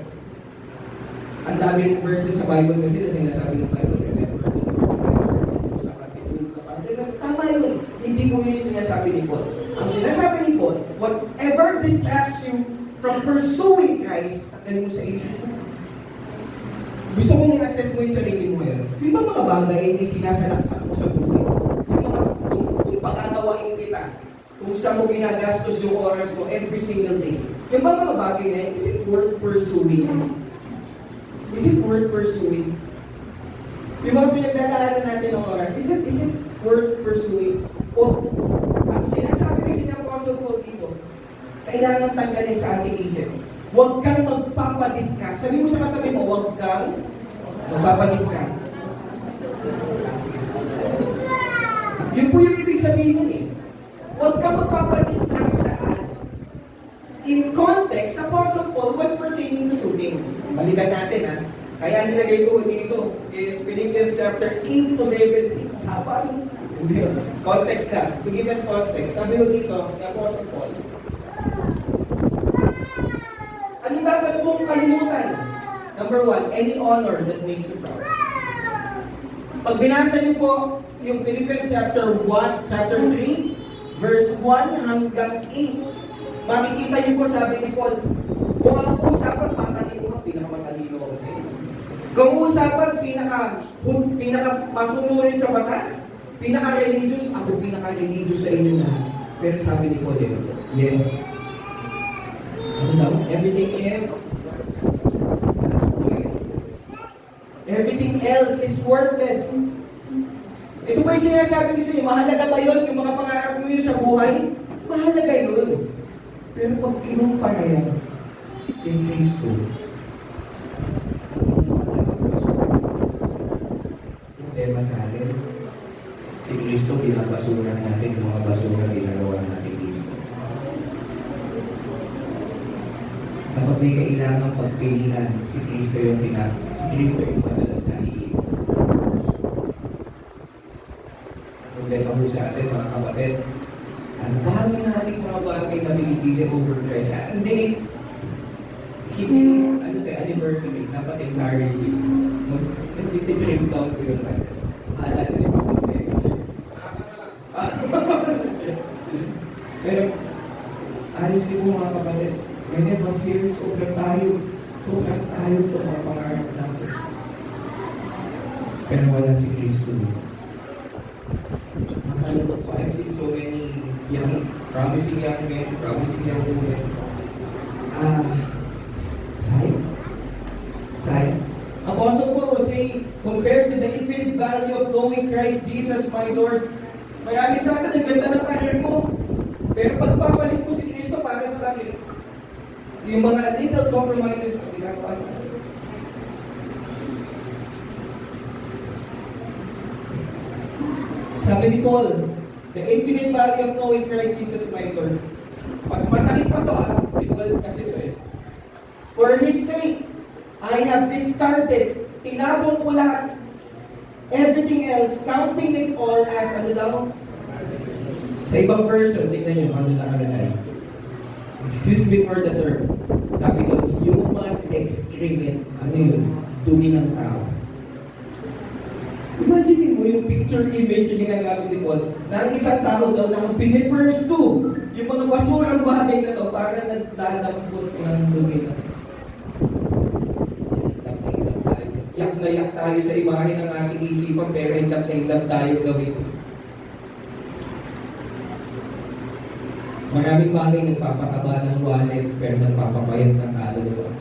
ang daming verses sa Bible kasi na sinasabi ng Bible, remember, tama yun. Hindi po yun yung sinasabi ni Paul. Ang sinasabi ni Paul, whatever distracts you from pursuing Christ, tanggalin mo sa isip mo. Gusto mong i-assess mo yung sarili mo ngayon. Yung ba mga bagay hindi sinasalaksak mo sa buhay? Yung mga, kung pagkagawain kita, kung saan mo ginagastos yung oras mo every single day. Yung ba mga bagay na yun, is it worth pursuing? Is it worth pursuing? Yung mga pinaglalaanan natin ng oras, is it worth pursuing? O, ang sinasabi kasi ng Apostle Paul dito, kailangan tanggalin sa ating isip. Huwag kang magpapadistract. Sabi mo sa katabi mo, huwag kang magpapadistract. Yun po yung ibig sabihin nun eh. Huwag kang magpapadistract saan. In context, Apostle Paul was pertaining to two things. Balikan natin ha. Kaya nilagay ko dito is Philippians chapter 8 to 17. Habang context na. To give us context. Sabi ko dito, ni Apostle Paul, ano dapat mong kalimutan? Number one, any honor that makes you proud. Pag binasa niyo po yung Philippians chapter 1, chapter 3, verse 1 hanggang 8, makikita niyo po sabi ni Paul, kung ang usapan matalino, pinakamatalino ako sa inyo. Kung usapan pinaka masunurin sa batas, pinaka-religious, ako pinaka-religious sa inyo na. Pero sabi ni Paul, yes. Everything else is worthless. Ito ba yung sinasabi ko sa inyo, mahalaga ba yun? Yung mga pangarap mo yun sa buhay? Mahalaga yun. Pero pag kinumpara yan, kay Kristo, problema sa atin, si Kristo pinabasuran natin, yung mga basura ginagawa natin dito. Dapat may kailangang pagpilihan, si Kristo yung madalas na iiwan. Problema po sa atin, mga kapatid, ang dami natin mga bagay na pinipili over Christ. Hindi, anniversary, dapat encourage you. Nag-trim down ko yung alaan si Pastor Rex. Pero, honestly po mga kapatid, many of us here, sobrang tayo ito mga pangarap natin. Pero wala si Kristo. Nakalito po, I've seen so many promising young men, promising young women. Sayang. Apostle Paul was saying, compared to the infinite value of knowing Christ Jesus, my Lord, marami sa atin, ang ganda ng career mo. Pero pagpapalit mo si Kristo para sa akin, yung mga little compromises, ginagawa niya. Sabi ni Paul, the infinite value of knowing Christ Jesus, my Lord. Mas masakit pa to si Paul kasi ito eh. For His sake, I have discarded, tinapong ko lahat, everything else, counting it all as ano daw? Sa ibang version, tignan nyo, ano nakalagay. Excuse me for the term. Sa Sabi ko, human excrement. Ano yun? Dumi ng tao. Imagine mo yung picture image yung ginagamit ni Paul na ang isang tao daw na ang pinipursue yung mga basurang bagay na to para nagdadampot ng dumi na to. Yak na yak tayo sa imahe ng ating isipan pero hilap na hilap tayo gawin. Maraming bagay nagpapataba ng wallet pero nagpapapayat ng kaluluwa.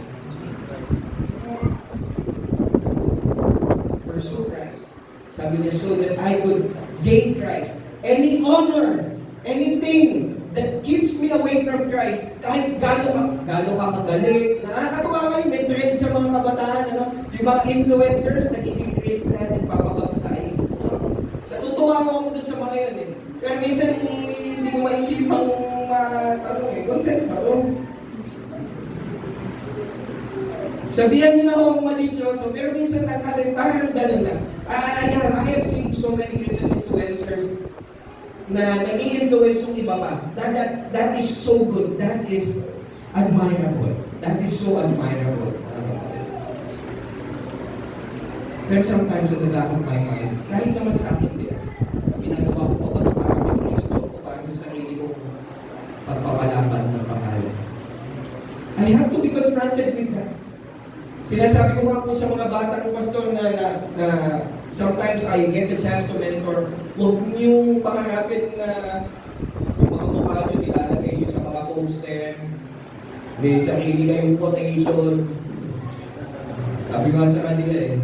Pursue Christ. Sabi niya, so that I could gain Christ. Any honor, anything that keeps me away from Christ, kahit gaano ka kagalit, nakakatuwa kayo, may trend sa mga kabataan, ano? Yung mga influencers, nagiging Christian, nagpapabaptize. No? Natutuwa mo ako dun sa mga yun eh. Pero minsan hindi ko maisipang matanong eh, content ba to? Sabihan niyo na ako kung malisyoso, pero minsan lang kasi parang ganun lang. Yeah, I have seen so many Christian influencers na nag-i-influence yung iba pa. That is so good. That is admirable. That is so admirable. Pero sometimes in the back of my mind, kahit naman sa akin din, ginagawa ko pa ba na parang kay Kristo o parang sa sarili kong pagpapalaban ng pangalan. I have to be confronted with that. Sinasabi ko nga po sa mga bata ng pastor na sometimes I get the chance to mentor, huwag niyong pangarapin na yung mga mukha niyo nilalagay niyo sa mga poster, may sarili kayong quotation. Sabi nga sa kanila eh,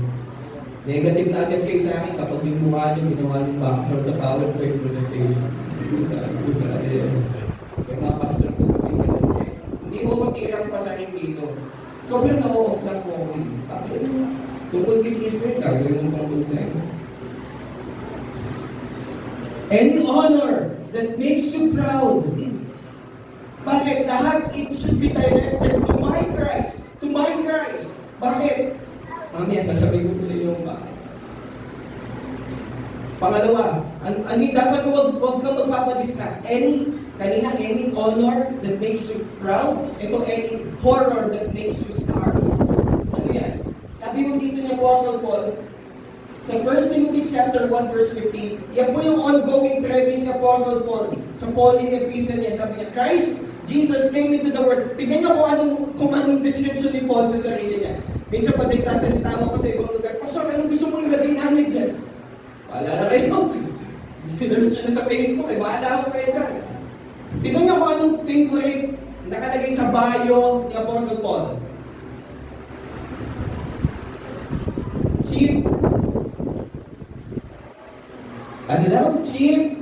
negative na agad kayo sa akin kapag yung mukha niyo ginawa yung background sa PowerPoint presentation. Sabi ko sa kanila eh, yung mga pastor ko kasi hindi ko matirang pa sa akin dito. Sobrang na-off lang po ako. Bakit? Tungkol kay Kristo yun, gagawin mo pang sa'yo. Any honor that makes you proud. Bakit? Lahat it should be directed to my Christ. To my Christ. Bakit? Mamaya, sasabihin ko sa inyo ba? Pangalawa, dapat huwag kang magpapadistract. Any honor that makes you proud, ito any horror that makes you scarred. Ano yan? Sabi mo dito ni Apostle Paul, sa 1 Timothy chapter 1 verse 15, yan po yung ongoing premise ni Apostle Paul sa Pauline epistle niya. Sabi niya, Christ, Jesus came into the world. Tignan niyo kung anong description ni Paul sa sarili niya. Minsan pag nagsasalita ako sa ibang lugar, Pastor, anong gusto mong ilagay namin dyan? Bahala na kayo. Sinerch na sa Facebook, bahala ko kayo dyan. Tignan niyo kung anong favorite nakalagay sa bio ni Apostle Paul. Chief. Ano daw? Chief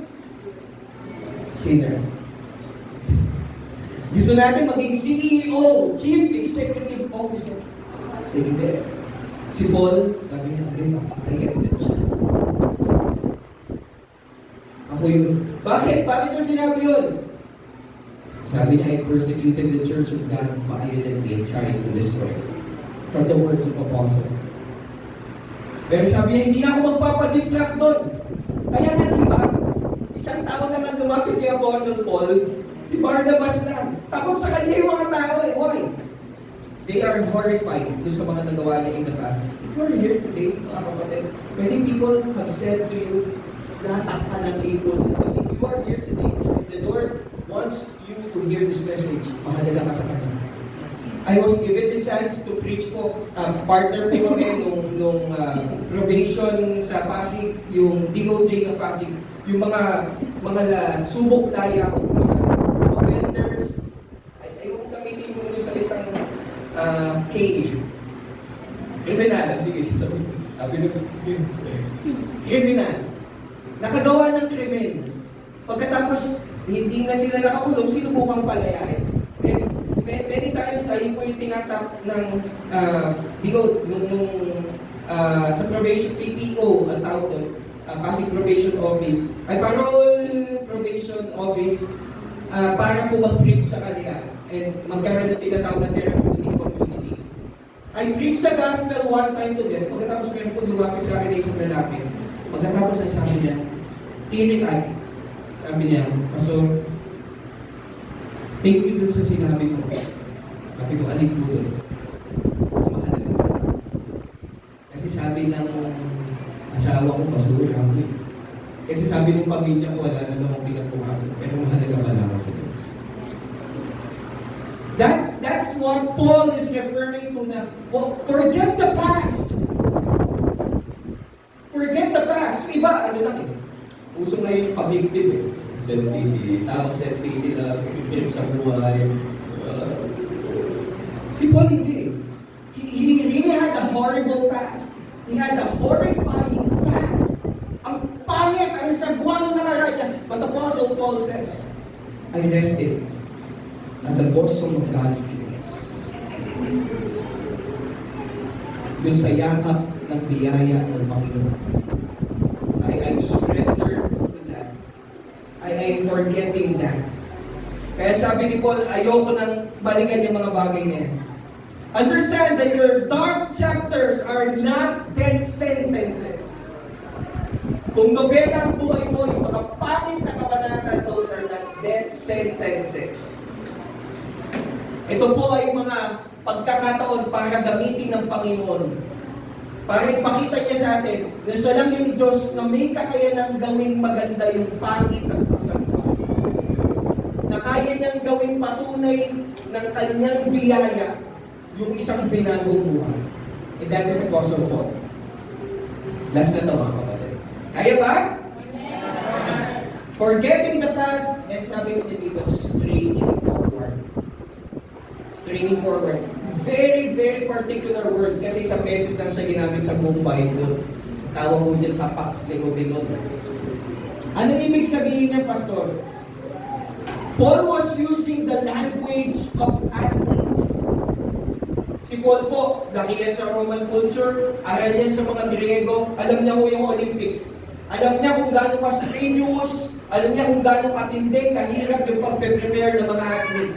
Sinner. Gusto natin maging CEO, Chief Executive Officer. Hindi. Si Paul, sabi niya, I am the chief. Ako yun. Bakit? Bakit niya sinabi yun? Sabi niya, I persecuted the church of God violently and trying to destroy it. From the words of Apostle. Pero sabi niya, hindi na ako magpapadistract doon. Kaya nga diba, isang tao naman lumapit kay Apostle Paul, si Barnabas lang. Takot sa kanya yung mga tao eh. Why? They are horrified doon sa mga nagawa niya in the past. If you are here today, mga kapatid, many people have said to you, natak ka ng label. But if you are here today, the Lord wants you to hear this message, mahalaga ka sa kanya. I was given the chance to preach po, partner po kami nung probation sa Pasig, yung DOJ ng Pasig, yung mga subok laya ko, mga offenders, ayaw kong gamitin mo yung salitang K. Kriminal, sige, sasabihin. Kriminal. Nakagawa ng krimen. Pagkatapos, hindi na sila nakakulong, sinubukang palayain. And many times, tayo po yung tinatap ng sa probation PPO, ang tawag doon, Pasig Probation Office, ay Parole Probation Office, para po mag-preach sa kanila and magkaroon na tinatawag na therapeutic community. I preached the gospel one time to them, pagkatapos meron po lumapit sa akin isang lalaki. Pagkatapos ay sabi niya, teary-eyed. Sabi niya, Pastor, thank you dun sa sinabi mo. Sabi ko, alin po doon? Na mahalaga ba? Kasi sabi ng asawa ko, basura ako eh. Kasi sabi ng pamilya ko, wala na namang pinapukasan. Pero mahalaga pala ako sa Diyos. That's what Paul is referring to na, well, forget the past. Forget the past. So, iba, ano lang eh. Usong na yung pabigtib eh. Self-pity. Tamang self-pity lang. Trip sa buhay. Si Paul hindi. He really had a horrible past. He had a horrifying past. Ang pangit, ang sagwa ng nakaraan niya. But the Apostle Paul says, I rested at the bosom of God's grace. Doon sa yakap ng biyaya ng Panginoon. I surrender to that. I am forgetting that. Kaya sabi ni Paul, ayoko nang balikan yung mga bagay na yan. Understand that your dark chapters are not death sentences. Kung nobela ang buhay mo, yung mga pangit na kabanata, those are not death sentences. Ito po ay mga pagkakataon para gamitin ng Panginoon. Para ipakita niya sa atin na siya lang yung Diyos na may kakayanang gawing maganda yung pangit at pasagwa. Na kaya niyang gawing patunay ng kanyang biyaya yung isang binagong buhay. And that is Apostle Paul. Last na ito mga kapatid. Kaya ba? Forgetting the past, and sabi ko dito, straining forward. Straining forward. Very, very particular word kasi isang beses lang siya ginamit sa buong Bible. Tawag mo dyan, papax lego. Anong ibig sabihin niya, Pastor? Paul was using the language of athletes. Si Paul po, laki yan sa Roman culture, aral yan sa mga Griego, alam niya ho yung Olympics. Alam niya kung gaano ka strenuous, alam niya kung gaano katindi, kahirap yung pag-prepare ng mga athlete.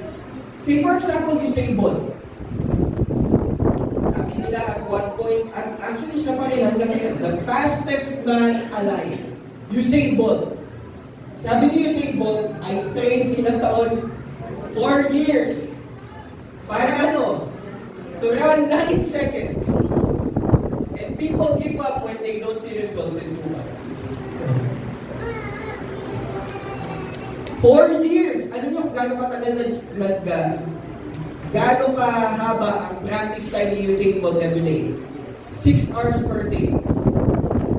See, for example, Usain Bolt. Sabi nila at one point, at actually siya pa rin hanggang ngayon, the fastest man alive. Usain Bolt. Sabi ni Usain Bolt, I trained ilang taon? 4 years. Para ano? To run 9 seconds. And people give up when they don't see results in 2 months. 4 years! Alam niyo kung gano'ng katagal gano'ng kahaba ang practice time ni Usain Bolt every day? 6 hours per day.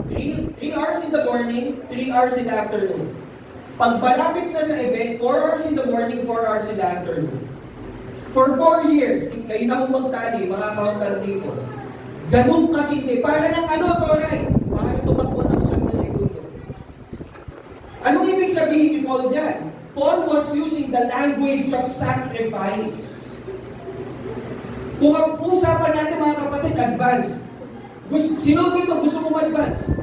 3 hours in the morning, 3 hours in the afternoon. Pag malapit na sa event, 4 hours in the morning, 4 hours in the afternoon. For 4 years, kayo na kung magtali, mga accountant dito, ganun katindi. Para lang ano, Toray? Para tumakbo ng 7 na segundo. Anong ibig sabihin ni Paul dyan? Paul was using the language of sacrifice. Kung ang usapan natin mga kapatid, advance. Sino dito gusto mong advance?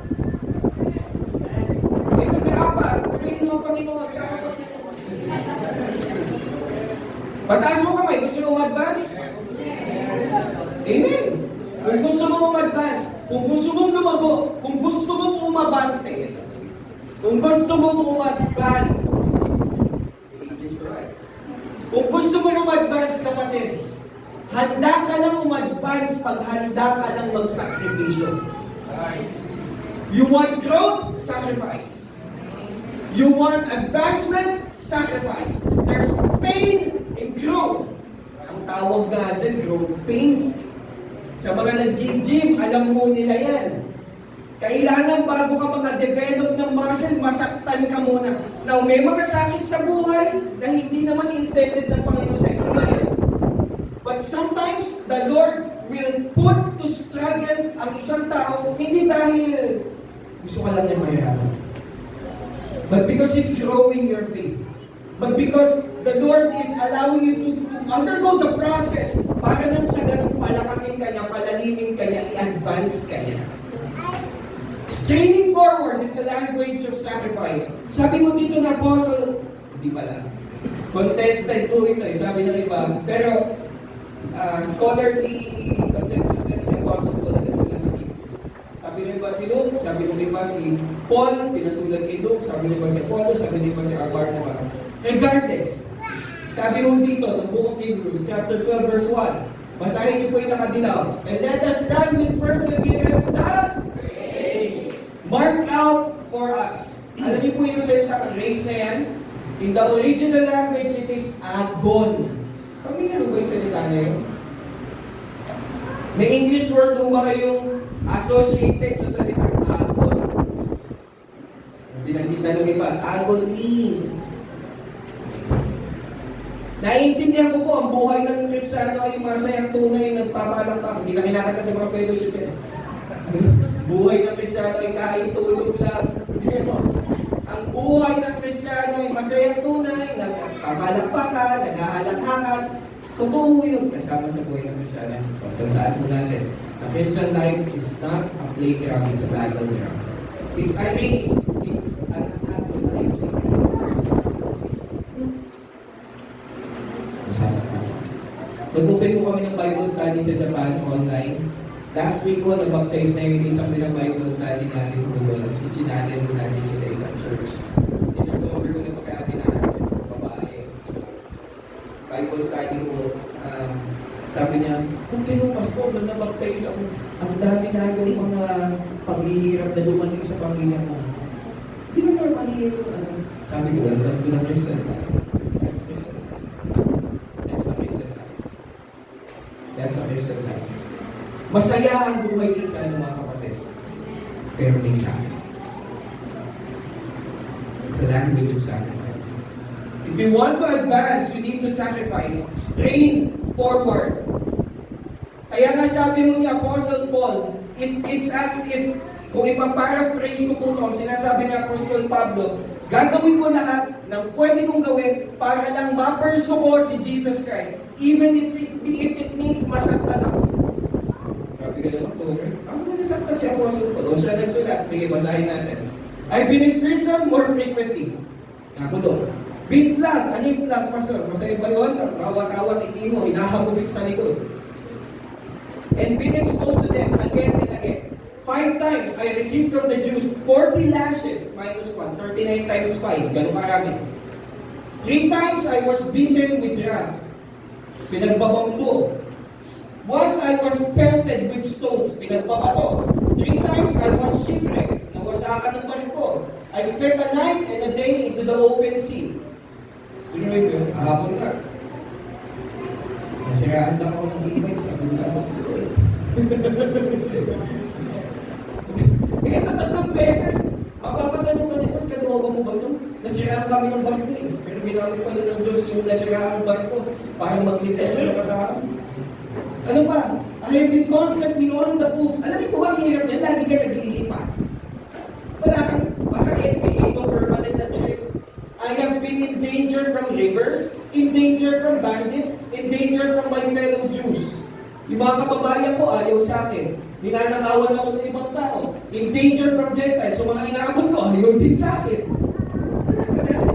Ito pinapa, purihin mo ang Panginoon sa apat nito. Pataas mo kamay, gusto mo mag-advance? Amen! Kung gusto mo mag-advance, kung gusto mong lumabo, kung gusto mong umabante, kung gusto mong mag-advance, English right? Kung gusto mo mag-advance, kapatid, handa ka lang mag-advance pag handa ka lang mag-sakripisyo. You want growth? Sacrifice. You want advancement? Sacrifice. There's pain in growth. Ang tawag nga dyan, growth pains. Sa mga nag-gym, alam mo nila yan. Kailangan bago ka maka-develop ng muscle, masaktan ka muna. Now, may mga sakit sa buhay na hindi naman intended ng Panginoon sa ito yan. But sometimes, the Lord will put to struggle ang isang tao, hindi dahil gusto ka lang niya mahirapan. But because He's growing your faith. But because the Lord is allowing you to undergo the process para nang sa ganun palakasin ka niya, palalimin ka niya, i-advance ka niya. Straining forward is the language of sacrifice. Sabi mo dito na Apostle, hindi pala. Contested ko ito, sabi ng iba. Pero scholarly consensus is Apostle Paul na nagsulat ng Hebrews. Sabi ng iba si Luke, sabi ng iba si Paul, pinasulat kay Luke, sabi ng iba si Apollo, sabi ng iba si Barnabas. Regardless, Sabi ho dito, ng Book of Hebrews, chapter 12, verse 1. Basahin niyo po yung nakadilaw. And let us run with perseverance the mark out for us. Alam niyo po yung salitang race na yan? In the original language, it is agon. Pamilya mo ba yung salita na yun? May English word po ba kayong associated sa salitang agon? Pinagkita nung iba, agony. Naiintindihan ko po, ang buhay ng Kristiyano ay masayang tunay, nagpapalakpak. Hindi na kinakanta sa mga fellowship yan. Buhay ng Kristiyano ay kain tulog lang. Ang buhay ng Kristiyano ay masayang tunay, nagpapalakpakan, naghahalakhakan. Totoo yun kasama sa buhay ng Kristiyano. Pagtandaan mo natin, the Christian life is not a playground, it's a battleground. It's a race. It's an agonizing exercise. Masasaktan. Nag-open ko kami ng Bible study sa Japan online. Last week ko, nag-baptize na yung isang Bible study natin doon. Itsinalin mo natin siya sa isang church. Tinag-over ko na ito kaya tinahan sa babae. So, Bible study ko, sabi niya, kung pastor, nung nabaptize ako, ang dami na yung mga paghihirap na dumating sa pamilya mo. Di ba normally yun? Sabi ko, welcome to the Christian life. That's Christian life. That's the Christian life. That's the Christian life. Masaya ang buhay ko sa mga kapatid. Pero may sakit. It's a language of sacrifice. If you want to advance, you need to sacrifice. Strain forward. Kaya nga sabi mo ni Apostle Paul, it's as if, kung ipaparaphrase ko po ito, sinasabi ni Apostle Pablo, gagawin ko lahat ng pwede kong gawin para lang ma-pursue ko si Jesus Christ. Even if it means masaktan ako. Grabe ka naman po. Ako na nasaktan si Apostle Paul. O siya nagsulat. Sige, basahin natin. I've been in prison more frequently. Nakulong. Been flagged. Ano yung flag, Pastor? Masaya ba yun? Mawat-awat, hindi mo, hinahagupit sa likod. And been exposed to them again and again. 5 times I received from the Jews 40 lashes minus 1, 39 times 5. Ganun karami. 3 times I was beaten with rods. Pinagbabangbo. Once I was pelted with stones. Pinagbabato. 3 times I was shipwrecked. Nawasakan ng barko. I spent a night and a day into the open sea. Yun yun, kahapon ka. Nasiraan lang ako ng e-bike, sabi nila ako doon. Ito 3 beses, mapapatanong ka nito, kanuha mo ba ito? Nasiraan kami ng barko eh. Pero ginamit pala ng Diyos yung nasiraan ng barko para magligtas sa mga tao. Ano pa? I have been constantly on the move. Alam niyo po ba ang hirap niya? Lagi ka naglilipat. Wala kang, baka NBA ito permanent address. I have been in danger from rivers, in danger from bandits, in danger from my fellow Jews. Yung mga kababayan ko ayaw sa akin. Ninanakawan ako ng ibang tao. In danger from Gentiles. So mga inaabot ko ayaw din sa akin. Kasi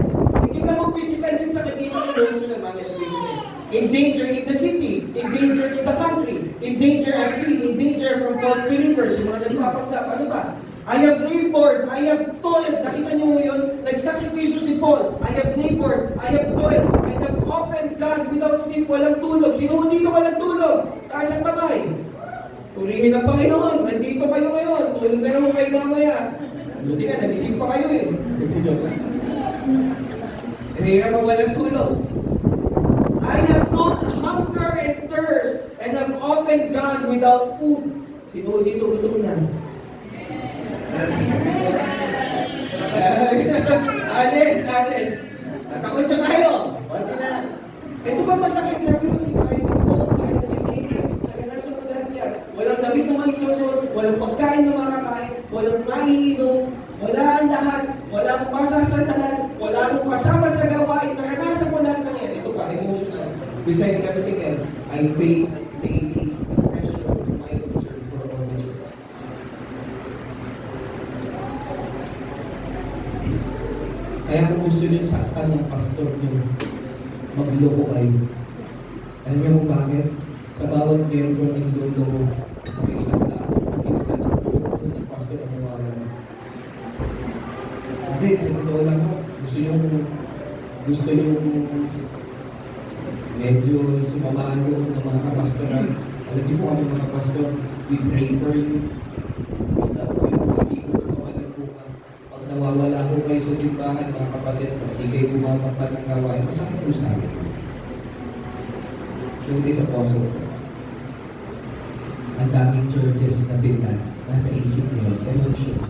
hindi naman physical yung sakit, hindi naman emotional. Mamaya sabihin ko sa'yo. In danger in the city, in danger in the country, in danger at sea, in danger from false believers, yung mga nagpapanggap. Ano ba? I have labored, I have toiled. Nakita niyo mo yun? Nagsakripisyo si Paul. I have labored, I have toiled, and have often gone without sleep, walang tulog. Sino dito walang tulog? Taas ang kamay. Purihin ng Panginoon. Nandito kayo ngayon. Tulog na naman kayo mamaya. Buti ka, nagising pa kayo eh. Joke lang. Hindi ka pa walang tulog. I have known hunger and thirst, and have often gone without food. Sino dito gutom na? Honest. Tapos na tayo. Pwede na. Ito ba masakit? Sabi mo, kahit ito, kahit pinigil. Kaya nasa mo lahat yan. Walang damit na maisusot, walang pagkain na makakain, walang maiinom, wala ang lahat, wala akong masasandalan, wala akong kasama sa gawain, naranasan mo lahat ng yan. Ito pa, emotional. Besides everything else, I face daily the pressure of my concern for all the churches. Kaya kung gusto niyo saktan ng pastor niyo, magloko kayo. Alam niyo kung bakit? Sa bawat miyembro ng lolo, may isang tao, hindi ka ng loko ng pastor ang mawawala. Hindi, sa totoo lang ho, gusto niyo medyo sumama ang loob ng mga kapastoran. Alam niyo po kami mga pastor, we pray for you. We love you. Hindi ko tumawalan po ka. Pag nawawala po kayo sa simbahan, mga kapatid, hindi kayo gumagawa ng gawain, masakit po sa amin. Yung this apostle, ang daming churches na pinlan, nasa isip niyo, emotion.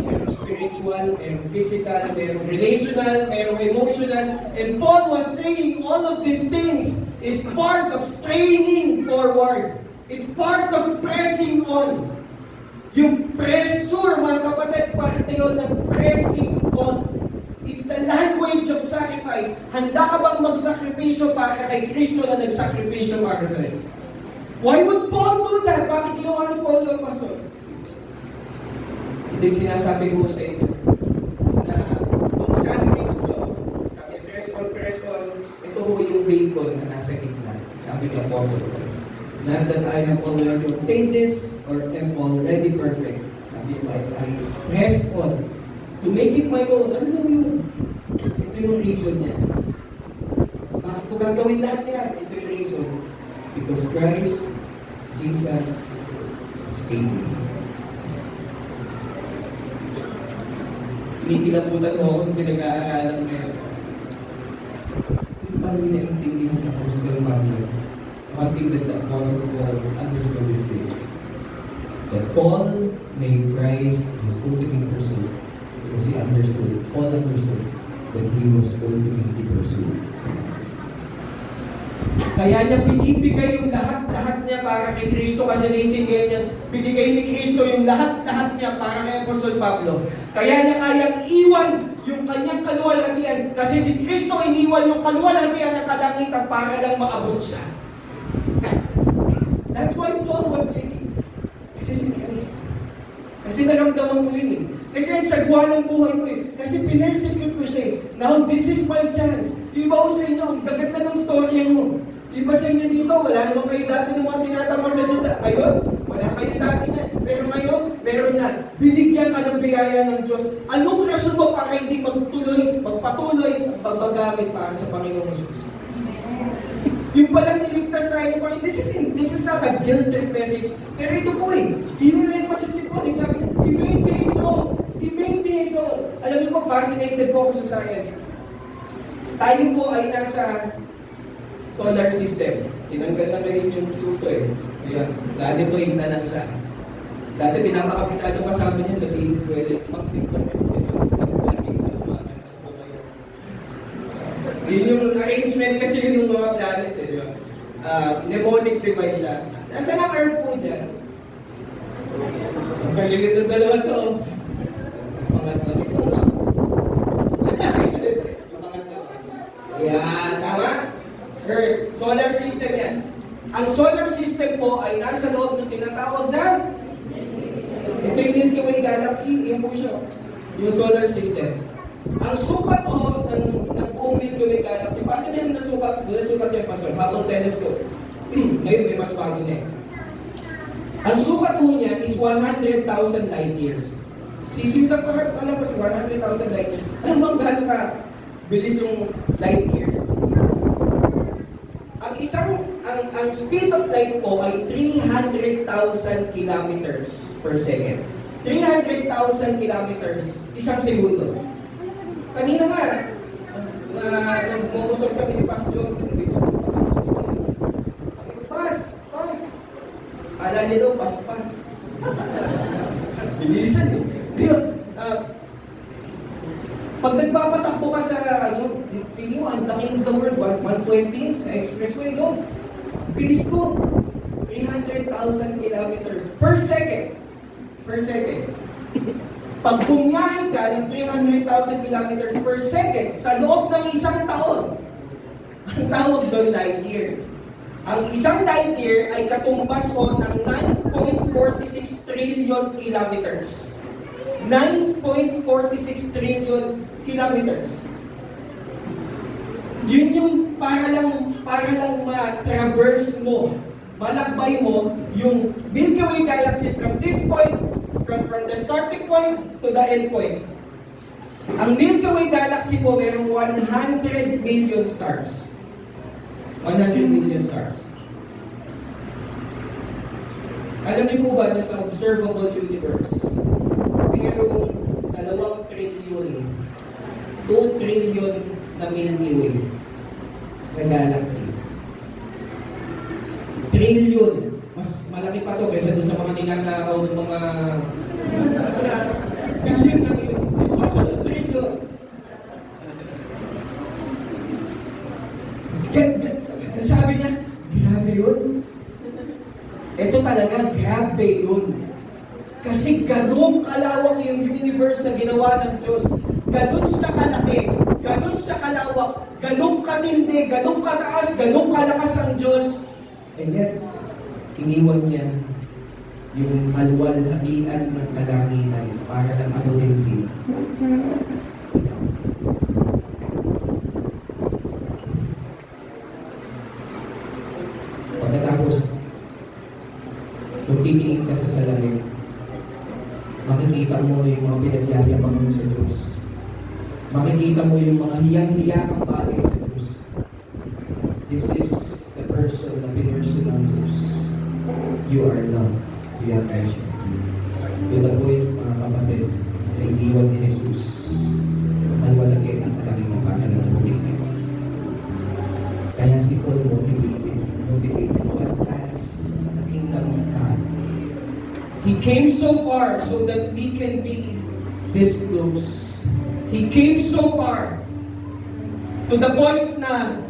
Merong spiritual, merong physical, merong relational, merong emotional. And Paul was saying all of these things is part of straining forward. It's part of pressing on. Yung pressure, mga kapatid, parte yun ng pressing on. It's the language of sacrifice. Handa ka bang magsakripisyo para kay Kristo na nagsakripisyo para sa'yo? Why would Paul do that? Bakit ginawa ni Paul yung pastor? Ito yung sinasabi ko sa inyo na kung sandwich nyo, sabi, press on, ito ho yung bacon na nasa gitna. Sabi ni Apostle Paul. Not that I have already obtained this or am already perfect. Sabi ko, I press on to make it my own. Ano daw yun? Ito yung reason niya. Bakit ko gagawin lahat yan? Ito yung reason. Because Christ, Jesus, is paid me. Inikilabutan mo ako kung pinag-aaralan mo ngayon. Hindi pa rin naintindihan ng Apostle Pablo. One thing that the Apostle Paul understood is this. That Paul made Christ his ultimate pursuit. Because he understood, Paul understood that he was ultimately pursued. Kaya niya binibigay yung lahat-lahat niya para kay Kristo kasi naiintindihan niya, binigay ni Kristo yung lahat-lahat niya para kay Apostol Pablo. Kaya niya kayang iwan yung kanyang kaluwalhatian kasi si Kristo iniwan yung kaluwalhatian ng kalangitan para lang maabot siya. That's why Paul was saying, kasi si Christ. Kasi naramdaman ko yun eh. Kasi ang sagwa ng buhay ko eh. Kasi pinersecute ko siya eh. Now, this is my chance. Yung iba ko sa inyo, ang gaganda ng story mo. Iba sa inyo dito, wala naman kayo dati ng mga tinatamasan nyo. Ngayon, wala kayo dati na. Pero ngayon, meron na. Binigyan ka ng biyaya ng Diyos. Anong rason mo para hindi magpatuloy ang pagbagamit para sa Panginoong Jesus? Yung palang niligtas sa inyo, this is not a guilt trip message. Pero ito po eh, yun yung emphasis ni Paul. Sabi niya, he made me his own. He made me his own. Alam niyo po, fascinated po ako sa science. Tayo po ay nasa solar system. Tinanggal na rin yung Pluto eh. Ayan, dati po na lang siya. Dati pinapakapisado pa sa amin niya sa series ko. Mag-TikTok kasi pinapakapisado sa mga yun yung arrangement kasi yun ng mga planets eh, di ba? Mnemonic device siya. Nasaan ang Earth po dyan? Ang kaligid ng dalawa to. Pangatlo ito, no? Yung pangatlo. Ayan, tama? Earth, solar system yan. Ang solar system po ay nasa loob ng tinatawag na ito yung Milky Way Galaxy, yung po siya. Yung solar system. Ang sukat o ng buong Milky Way Galaxy, paano din nasukat yung pastor? Hubble telescope. Ngayon may mas bago na eh. Ang sukat po niya is 100,000 light years. Sisimula pa alam mo sa 100,000 light years. Alam mo gaano ka bilis yung light years? Ang speed of light po ay 300,000 kilometers per second. 300,000 kilometers, isang segundo. Kanina nga, nagmomotor kami ni Pastor, pas. Kala niya daw, pas. Binilisan eh. Pag nagpapatakbo ka sa, feeling mo, ang laki ng the world, 120 sa expressway, no? Bilis ko, 300,000 kilometers per second. Pag bumiyahe ka ng 300,000 kilometers per second sa loob ng isang taon, ang tawag doon light year. Ang isang light year ay katumbas ko ng 9.46 trillion kilometers. 9.46 trillion kilometers. Yun yung para lang ma-traverse mo, malakbay mo yung Milky Way Galaxy from this point, from the starting point to the end point. Ang Milky Way Galaxy po mayroong 100 million stars. 100 million stars. Alam niyo po ba na sa observable universe, mayroong 2 trillion, 2 trillion na Milky Way na galaxy. Trillion. Mas malaki pa to kaysa doon sa mga ninanakaw ng mga billion na yun. Susunod, trillion. Sabi niya, grabe yun. Ito talaga, grabe yun. Kasi ganun kalawak yung universe na ginawa ng Diyos. Ganun sa kalaki, ganun sa kalawak, ganun katindi, ganun kataas, ganun kalakas ang Diyos. And yet, iniwan niya yung kalwalhatian ng kalanginan para lang anuhin sila. Pagkatapos, kung titingin ka sa salamin, makikita mo yung mga pinagyayabang mo sa Diyos. Makikita mo yung mga hiyang-hiya kang bagay sa Diyos. This is the person na pinursu ng Diyos. You are loved beyond measure. To the point, mga kapatid, na iniwan ni Jesus ang malaki ang kalangin mo para lang ulit niya. Kaya si Paul motivated to advance the kingdom of God. He came so far so that we can be this close. He came so far to the point na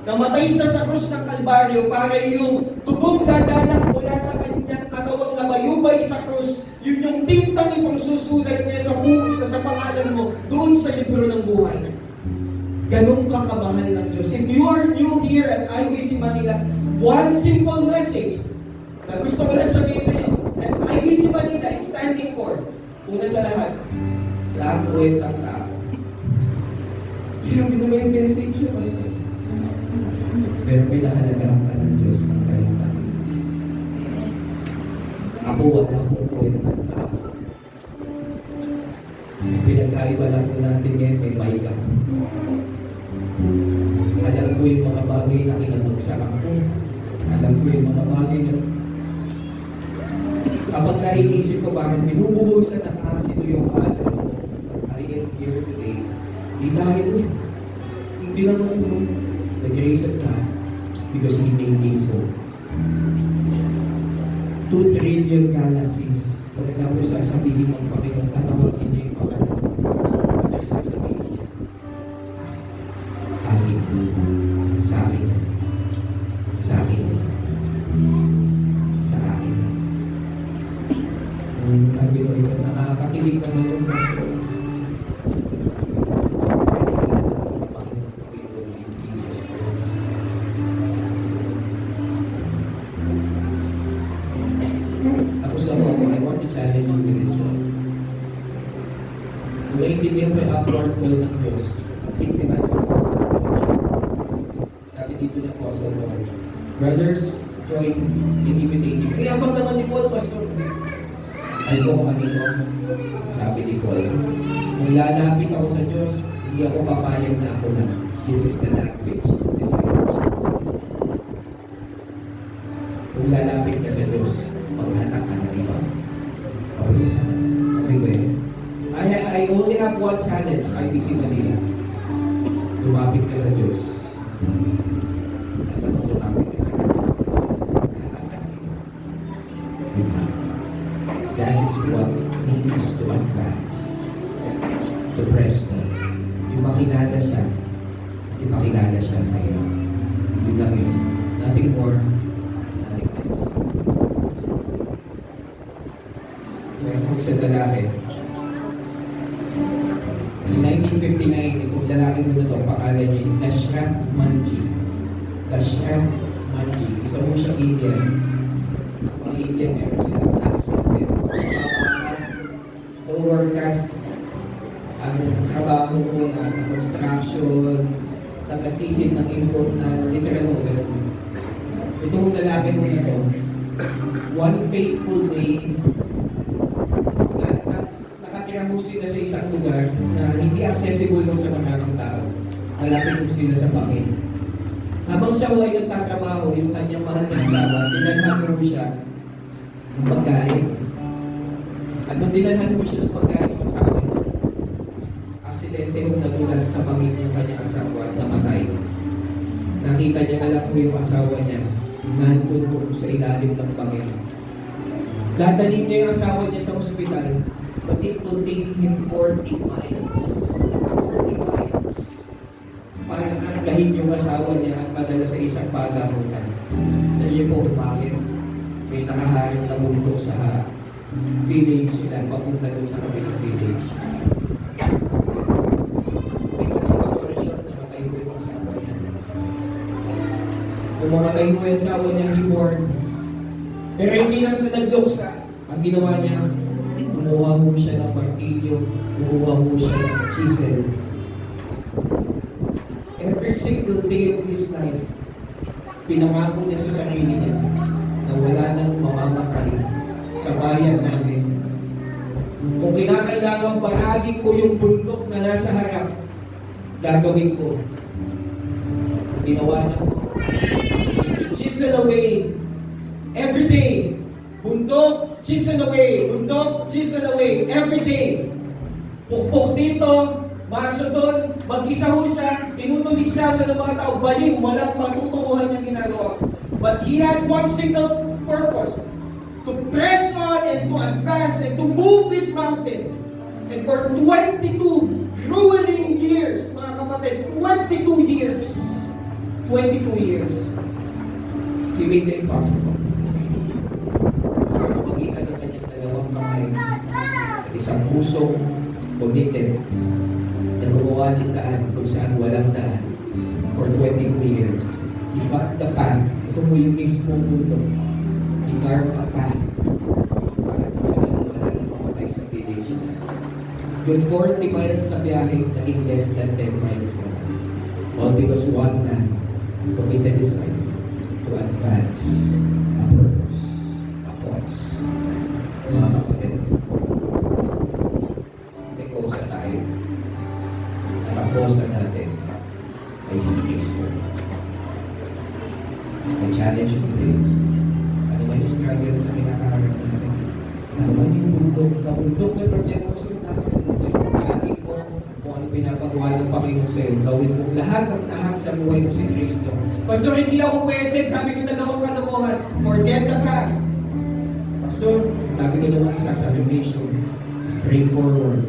namatay siya sa krus ng Kalbaryo para yung tugong dadanak mula sa kanyang katawang na mayubay sa krus, yun yung tintang ipang susulat niya sa pangalan mo doon sa libro ng buhay. Ganun ka kamahal ng Diyos. If you are new here at IBC Manila, one simple message na gusto ko lang sabihin sa inyo, that IBC Manila is standing for, una sa lahat, lahat ang tao. Hirap din naman yung message niya, Pastor. Pero pinahalagahan ka ng Diyos ng kanyang talinti. Ako wala akong kwentang tao. Pinagkaiba lang po natin ngayon, may mic ako. Alam ko yung mga bagay na kinabagsak ako. Alam ko yung mga bagay na kapag naiisip ko parang binubuhusan ng asido yung ano ko, I am here today. Di dahil hindi naman ito the grace of God because He made me so. 2 trillion galaxies. Pagkatapos sasabihin ng Panginoon, tatawagin niya yung pangalan. At sasabihin niya, akin sa akin sa akin sa akin. Sabi ko, ito nakakakilig naman yung pastor. Challenge you in this one. Kung naiintindihan mo yung upward call ng Diyos, intimate sa mga. Sabi dito ng Apostle Paul, brothers, join in imitating. Kaya abang naman ni Paul, Pastor. Ay ko kung sabi ni Paul, kung lalapit ako sa Diyos, hindi ako papayag na ako na. This is the language. This language. Kung lalapit ka sa Diyos, paghatak ka na rin ba? I only have one challenge, IBC Manila. Lumapit ka sa Diyos. At lumapit ka sa Diyos. That is what means to advance. To press on. Yung makilala siya, ipakilala siya sa iyo. Yun lang yun. Nothing more, nothing less. Kung isang lalaki, in 1959, itong lalaking na ito, pangalan niya is Dashrath Manji. Dashrath Manji. Isa mo siyang Indian. Mga Indian meron silang caste system. Lower caste, ang trabaho ko na sa construction, taga-sisid ng import na literal o gano'n. Itong lalaki mo na ito, one fateful day, nakatira mo sila sa isang lugar na hindi accessible lang sa maraming tao. Malapit mo sila sa bangin. Habang siya ay nagtatrabaho, yung kanyang mahal na asawa, dinalhan mo siya ng pagkain. At nung dinalhan mo siya ng pagkain ng asawa niya, aksidente yung nadulas sa pamilya ng kanyang asawa at namatay. Nakita niya na lang po yung asawa niya, nandun po sa ilalim ng bangin. Dadalhin niya yung asawa niya sa ospital, but it will take him 40 miles. 40 miles. Para kargahin yung asawa niya at madala sa isang pagamutan. Dahil po, bakit? May nakaharap na mundo sa village sila, papunta doon sa kabilang village. May kalang story short, namatay po yung asawa niya. Kung mamatay po yung asawa niya, he mourned. Pero hindi lang siya nagluksa. Ang ginawa niya, kumuha mo siya ng martilyo, kumuha mo siya ng chisel. Every single day of his life, pinangako niya sa sarili niya na wala nang mamamatay sa bayan namin. Kung kinakailangan paragin ko yung bundok na nasa harap, gagawin ko. Ginawa niya ko is to chisel away every day. Bundok, chisel away. Bundok, chisel away. Every day. Pukpok dito, maso doon, mag-isa ho siya, tinutulig siya sa mga tao, baliw, walang patutunguhan niyang ginagawa. But he had one single purpose, to press on and to advance and to move this mountain. And for 22 grueling years, mga kapatid, 22 years, he made the impossible. Sa pamamagitan ng kanyang dalawang kamay, isang pusong committed na gumawa ng daan kung saan walang daan for 22 years. He got the path. Ito mo yung mismo mundo. He carved a path para sa wala na mamatay sa village. Yung 40 miles na biyahe, naging less than 10 miles na. All because one man committed his life to advance a purpose, a cause. Mga kapatid, may cause na tayo. At ang cause natin ay si Kristo. I challenge you today. Ano man yung struggle sa kinakaharap natin? Ano man yung bundok na pagyamuso natin? Pagkain mo kung ano pinapagawa ng Panginoon sa iyo. Gawin mo lahat at lahat sa buhay mo si Kristo. Pastor, hindi ako pwede. Dami ko nagawang kalokohan. Forget the past. Pastor, dami ko nagawang isa sa revelation. Straightforward.